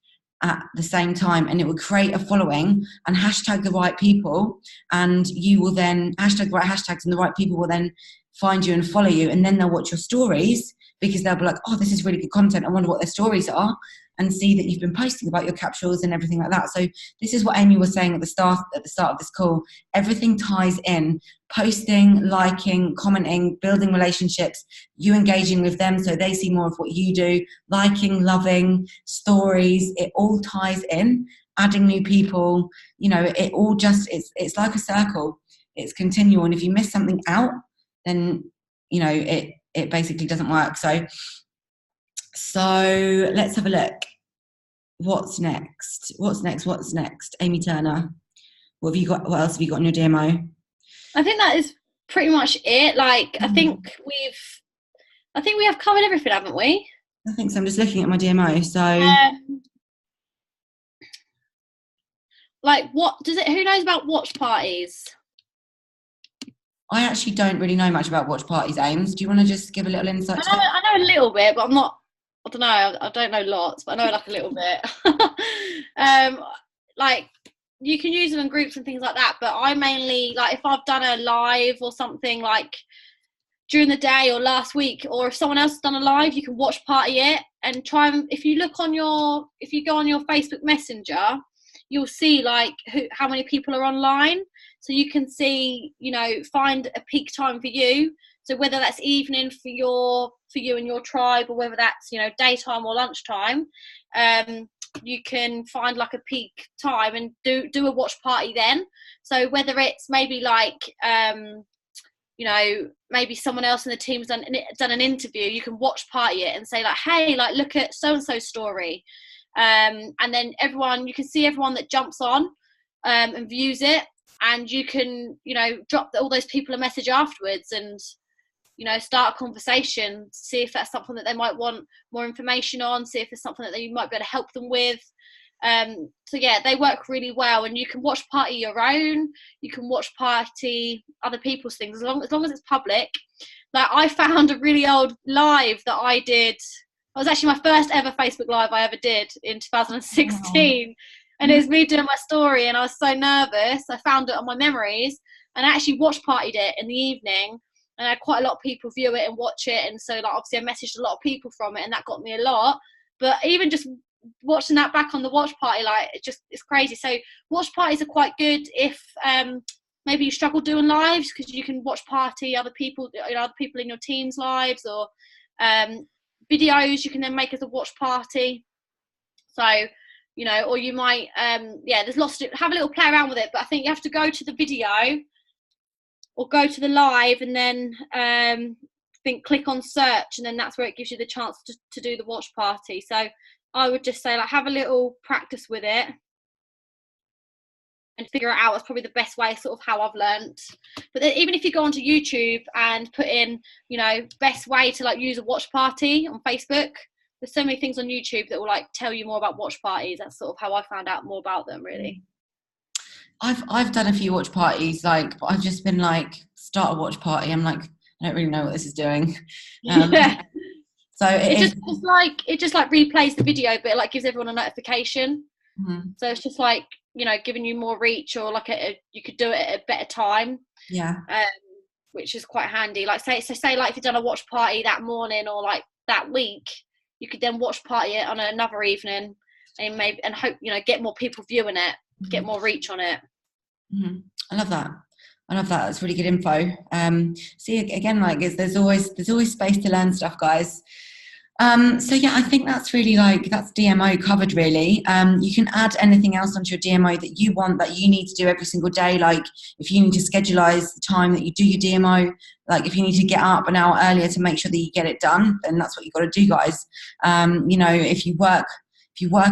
Speaker 1: at the same time, and it will create a following and hashtag the right people, and you will then hashtag the right hashtags, and the right people will then find you and follow you, and then they'll watch your stories because they'll be like, oh, this is really good content, I wonder what their stories are, and see that you've been posting about your capsules and everything like that. So this is what Amy was saying at the start of this call. Everything ties in. Posting, liking, commenting, building relationships, you engaging with them so they see more of what you do, liking, loving, stories, it all ties in. Adding new people, you know, it all just, it's like a circle. It's continual, and if you miss something out, then, you know, it basically doesn't work. So let's have a look. What's next? Amy Turner, what else have you got on your DMO?
Speaker 2: I think that is pretty much it. Like, I think we have covered everything, haven't we?
Speaker 1: I think so. I'm just looking at my DMO. So
Speaker 2: like, what does it, who knows about watch parties?
Speaker 1: I actually don't really know much about watch parties, Ames. Do you want to just give a little insight?
Speaker 2: I know a little bit, but I don't know. I don't know lots, but I know like a little bit. Like, you can use them in groups and things like that, but I mainly, like, if I've done a live or something like during the day or last week, or if someone else has done a live, you can watch party it and try and, if you go on your Facebook Messenger, you'll see like how many people are online, so you can see, you know, find a peak time for you. So whether that's evening for you and your tribe, or whether that's, you know, daytime or lunchtime, you can find like a peak time and do a watch party then. So whether it's maybe like you know, maybe someone else in the team's done an interview, you can watch party it and say like, hey, like, look at so and so's story, and then you can see everyone that jumps on and views it, and you can, you know, drop all those people a message afterwards and, you know, start a conversation, see if that's something that they might want more information on, see if it's something that you might be able to help them with. So yeah, they work really well, and you can watch party your own, you can watch party other people's things, as long as it's public. Like, I found a really old live that I did. It was actually my first ever Facebook live I ever did in 2016. Wow. And it was me doing my story, and I was so nervous. I found it on my memories and I actually watch partied it in the evening, and I had quite a lot of people view it and watch it, and so, like, obviously I messaged a lot of people from it, and that got me a lot. But even just watching that back on the watch party, like, it's crazy. So watch parties are quite good if maybe you struggle doing lives, because you can watch party other people, you know, other people in your team's lives, or videos you can then make as a watch party. So, you know, or you might, there's lots to have a little play around with it. But I think you have to go to the video or go to the live, and then click on search, and then that's where it gives you the chance to do the watch party. So I would just say, like, have a little practice with it and figure it out. That's probably the best way, sort of how I've learnt. But then even if you go onto YouTube and put in, you know, best way to like use a watch party on Facebook, there's so many things on YouTube that will like tell you more about watch parties. That's sort of how I found out more about them, really.
Speaker 1: I've done a few watch parties, like, but I've just been like, start a watch party. I'm like, I don't really know what this is doing.
Speaker 2: Yeah.
Speaker 1: So
Speaker 2: it just replays the video, but it like gives everyone a notification. Mm-hmm. So it's just like, you know, giving you more reach, or like you could do it at a better time.
Speaker 1: Yeah.
Speaker 2: Which is quite handy. Like say like if you've done a watch party that morning or like that week, you could then watch party it on another evening, and hope, you know, get more people viewing it, get more reach on it.
Speaker 1: Mm-hmm. I love that. That's really good info. See, again, like, there's always space to learn stuff, guys. So yeah, I think that's really that's DMO covered, really. You can add anything else onto your DMO that you want, that you need to do every single day. Like if you need to scheduleize the time that you do your DMO, like if you need to get up an hour earlier to make sure that you get it done, then that's what you've got to do, guys. You know, if you work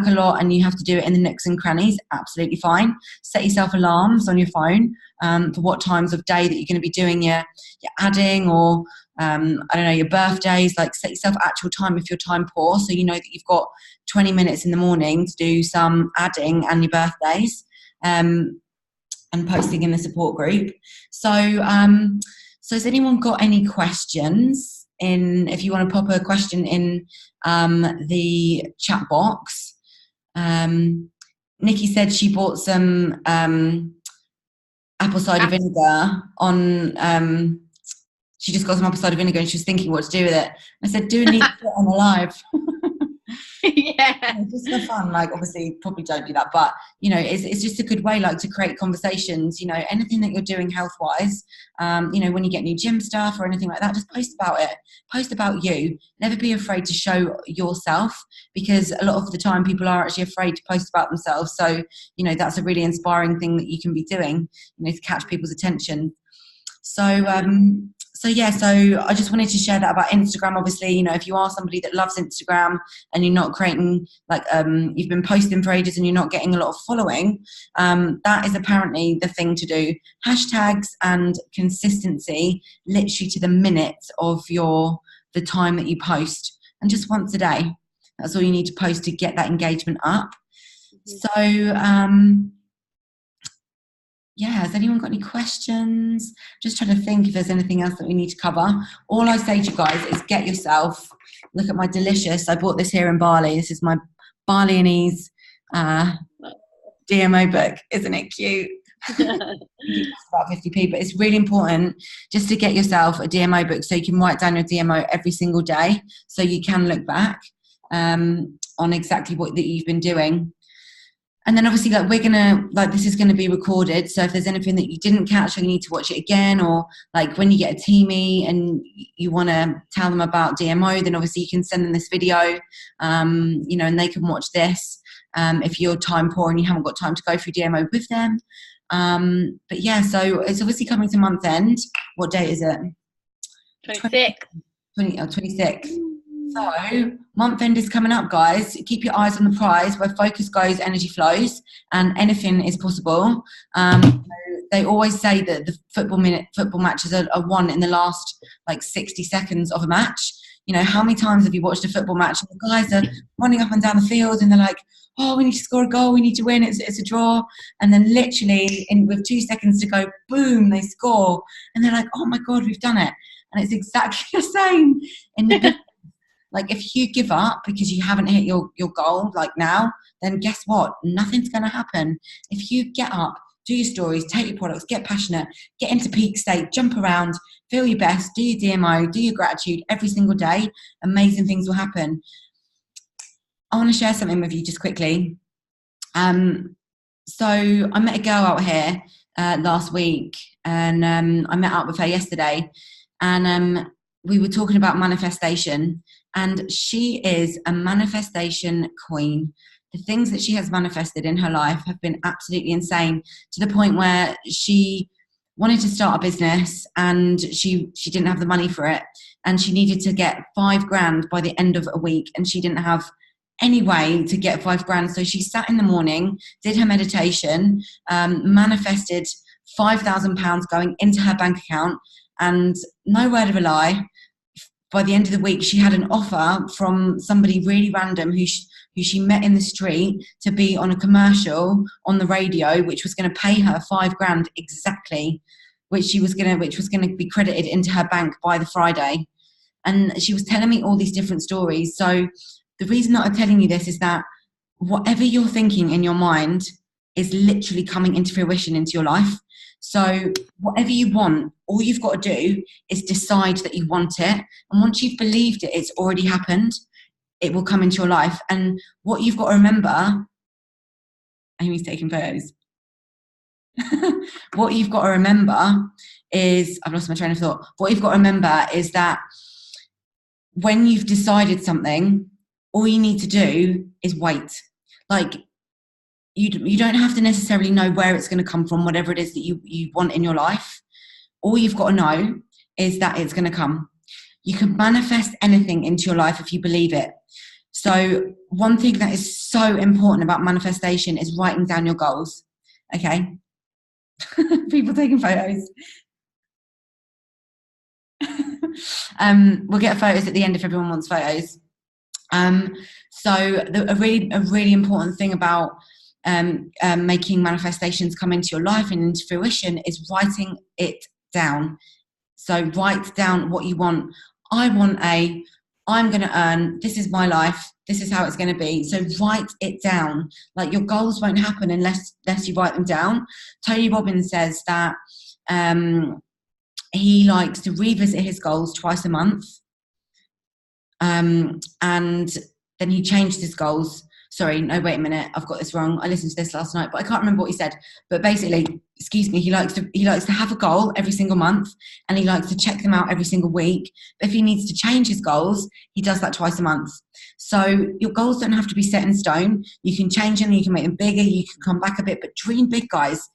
Speaker 1: a lot and you have to do it in the nooks and crannies, absolutely fine. Set yourself alarms on your phone for what times of day that you're going to be doing your adding, or I don't know, your birthdays. Like set yourself actual time if you're time poor, so you know that you've got 20 minutes in the morning to do some adding and your birthdays, and posting in the support group. So has anyone got any questions? If you want to pop a question in the chat box. Nikki said she bought some apple cider vinegar on. She just got some apple cider vinegar and she was thinking what to do with it. I said, do a neat put on the live.
Speaker 2: Yeah,
Speaker 1: just for fun. Like, obviously, probably don't do that, but you know, it's just a good way, like, to create conversations. You know, anything that you're doing health wise. You know, when you get new gym stuff or anything like that, just post about it. Post about you. Never be afraid to show yourself, because a lot of the time people are actually afraid to post about themselves. So you know, that's a really inspiring thing that you can be doing. You know, to catch people's attention. So I just wanted to share that about Instagram. Obviously, you know, if you are somebody that loves Instagram and you're not creating, like, you've been posting for ages and you're not getting a lot of following, that is apparently the thing to do. Hashtags and consistency, literally to the minute of the time that you post, and just once a day. That's all you need to post to get that engagement up. So, yeah, has anyone got any questions? Just trying to think if there's anything else that we need to cover. All I say to you guys is get yourself, look at my delicious, I bought this here in Bali. This is my Balinese DMO book. Isn't it cute? It's about 50p, but it's really important just to get yourself a DMO book so you can write down your DMO every single day, so you can look back on exactly what that you've been doing. And then obviously, like, this is going to be recorded. So if there's anything that you didn't catch or you need to watch it again, or like when you get a teamie and you want to tell them about DMO, then obviously you can send them this video, you know, and they can watch this if you're time poor and you haven't got time to go through DMO with them. But yeah, so it's obviously coming to month end. What date is it? 26. So month end is coming up, guys. Keep your eyes on the prize. Where focus goes, energy flows, and anything is possible. They always say that the football matches are won in the last like 60 seconds of a match. You know, how many times have you watched a football match and the guys are running up and down the field and they're like, oh, we need to score a goal, we need to win, it's a draw. And then literally with 2 seconds to go, boom, they score. And they're like, oh my God, we've done it. And it's exactly the same in the like, if you give up because you haven't hit your goal like now, then guess what? Nothing's going to happen. If you get up, do your stories, take your products, get passionate, get into peak state, jump around, feel your best, do your DMO, do your gratitude every single day, amazing things will happen. I want to share something with you just quickly. So I met a girl out here last week, and I met up with her yesterday, and we were talking about manifestation. And she is a manifestation queen. The things that she has manifested in her life have been absolutely insane, to the point where she wanted to start a business and she didn't have the money for it, and she needed to get 5 grand by the end of a week, and she didn't have any way to get 5 grand. So she sat in the morning, did her meditation, manifested £5,000 going into her bank account, and no word of a lie, by the end of the week she had an offer from somebody really random who she met in the street to be on a commercial on the radio, which was going to pay her 5 grand exactly, which was going to be credited into her bank by the Friday. And she was telling me all these different stories. So the reason that I'm telling you this is that whatever you're thinking in your mind is literally coming into fruition into your life. So whatever you want, all you've got to do is decide that you want it. And once you've believed it, it's already happened. It will come into your life. And what you've got to remember, Amy's taking photos. What you've got to remember is, I've lost my train of thought. What you've got to remember is that when you've decided something, all you need to do is wait. Like, you don't have to necessarily know where it's going to come from, whatever it is that you want in your life. All you've got to know is that it's going to come. You can manifest anything into your life if you believe it. So one thing that is so important about manifestation is writing down your goals. Okay? People taking photos. We'll get photos at the end if everyone wants photos. So a really important thing about making manifestations come into your life and into fruition is writing it down. So write down what you want. I'm going to earn, this is my life, this is how it's going to be. So write it down. Like, your goals won't happen unless you write them down. Tony Robbins says that he likes to revisit his goals twice a month. And then he changed his goals. Sorry, no, wait a minute, I've got this wrong. I listened to this last night, but I can't remember what he said. But basically, he likes to have a goal every single month, and he likes to check them out every single week. But if he needs to change his goals, he does that twice a month. So your goals don't have to be set in stone. You can change them, you can make them bigger, you can come back a bit, but dream big, guys.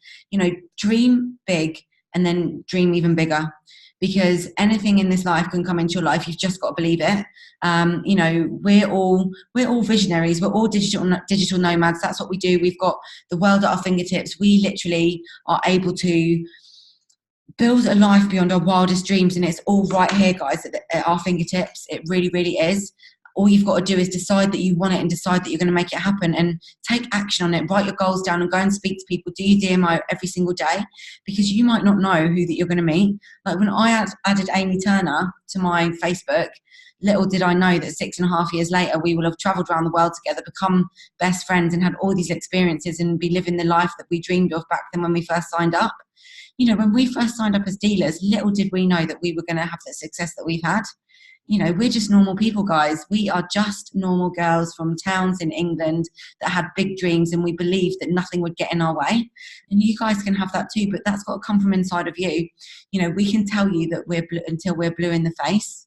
Speaker 1: Dream big and then dream even bigger. Because anything in this life can come into your life. You've just got to believe it. We're all visionaries. We're all digital nomads. That's what we do. We've got the world at our fingertips. We literally are able to build a life beyond our wildest dreams, and it's all right here, guys, at our fingertips. It really, really is. All you've got to do is decide that you want it and decide that you're going to make it happen, and take action on it. Write your goals down and go and speak to people. Do your DMO every single day, because you might not know who that you're going to meet. Like, when I added Amy Turner to my Facebook, little did I know that 6.5 years later we will have travelled around the world together, become best friends, and had all these experiences and be living the life that we dreamed of back then when we first signed up. When we first signed up as dealers, little did we know that we were going to have the success that we've had. We're just normal people, guys. We are just normal girls from towns in England that had big dreams, and we believed that nothing would get in our way. And you guys can have that too, but that's got to come from inside of you. We can tell you that we're blue until we're blue in the face.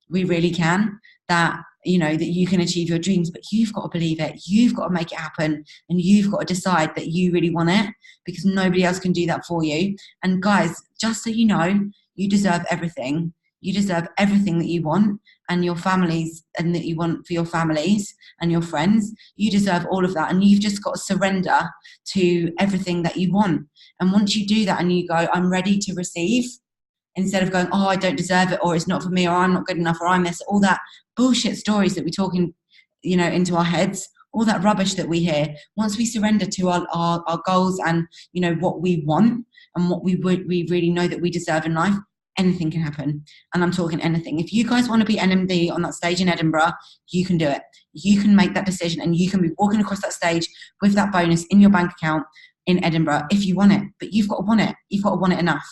Speaker 1: We really can. That you can achieve your dreams, but you've got to believe it. You've got to make it happen, and you've got to decide that you really want it, because nobody else can do that for you. And guys, just so you know, you deserve everything. You deserve everything that you want, and your families, and that you want for your families and your friends. You deserve all of that, and you've just got to surrender to everything that you want. And once you do that and you go, I'm ready to receive, instead of going, oh, I don't deserve it, or it's not for me, or I'm not good enough, or I'm this, all that bullshit stories that we're talking, into our heads, all that rubbish that we hear. Once we surrender to our goals and, what we want and what we really know that we deserve in life, anything can happen. And I'm talking anything. If you guys want to be NMD on that stage in Edinburgh, you can do it. You can make that decision, and you can be walking across that stage with that bonus in your bank account in Edinburgh if you want it. But you've got to want it. You've got to want it enough.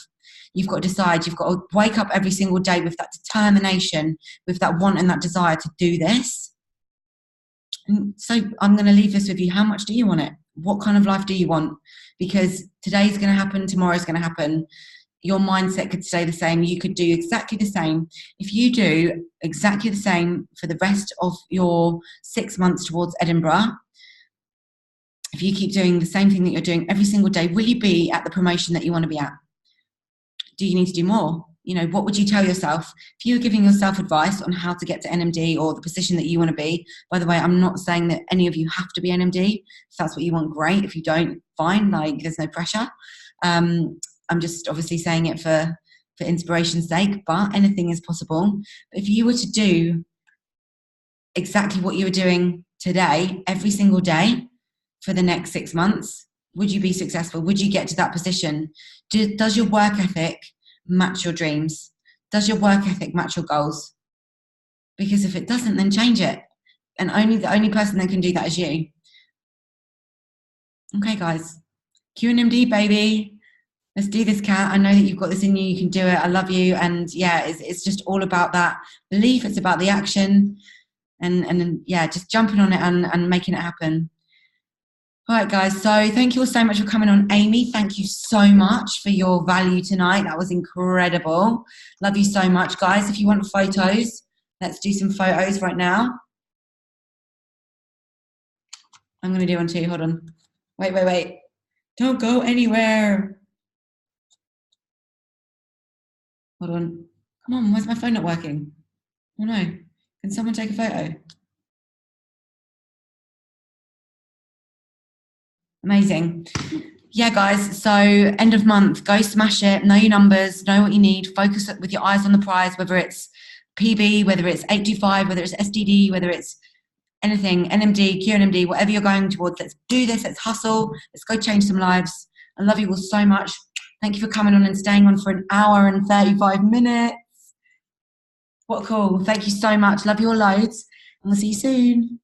Speaker 1: You've got to decide. You've got to wake up every single day with that determination, with that want and that desire to do this. And so I'm going to leave this with you. How much do you want it? What kind of life do you want? Because today's going to happen. Tomorrow's going to happen. your mindset could stay the same. You could do exactly the same. If you do exactly the same for the rest of your 6 months towards Edinburgh, if you keep doing the same thing that you're doing every single day, will you be at the promotion that you want to be at? Do you need to do more? You know, what would you tell yourself? If you were giving yourself advice on how to get to NMD or the position that you want to be, by the way, I'm not saying that any of you have to be NMD. If that's what you want, great. If you don't, fine. Like, there's no pressure. I'm just obviously saying it for inspiration's sake, but anything is possible. But if you were to do exactly what you were doing today, every single day for the next 6 months, would you be successful? Would you get to that position? Does your work ethic match your dreams? Does your work ethic match your goals? Because if it doesn't, then change it. And the only person that can do that is you. Okay, guys. QNMD, baby. Let's do this, Kat. I know that you've got this in you. You can do it. I love you. And yeah, it's just all about that belief. It's about the action. And yeah, just jumping on it and making it happen. All right, guys. So thank you all so much for coming on. Amy, thank you so much for your value tonight. That was incredible. Love you so much, guys. If you want photos, let's do some photos right now. I'm going to do one too. Hold on. Wait. Don't go anywhere. Hold on. Come on, where's my phone not working? Oh no. Can someone take a photo? Amazing. Yeah, guys, so end of month, go smash it, know your numbers, know what you need, focus with your eyes on the prize, whether it's PB, whether it's 825, whether it's SDD, whether it's anything, NMD, QNMD, whatever you're going towards. Let's do this, let's hustle, let's go change some lives. I love you all so much. Thank you for coming on and staying on for an hour and 35 minutes. What cool. Thank you so much. Love you all loads. And we'll see you soon.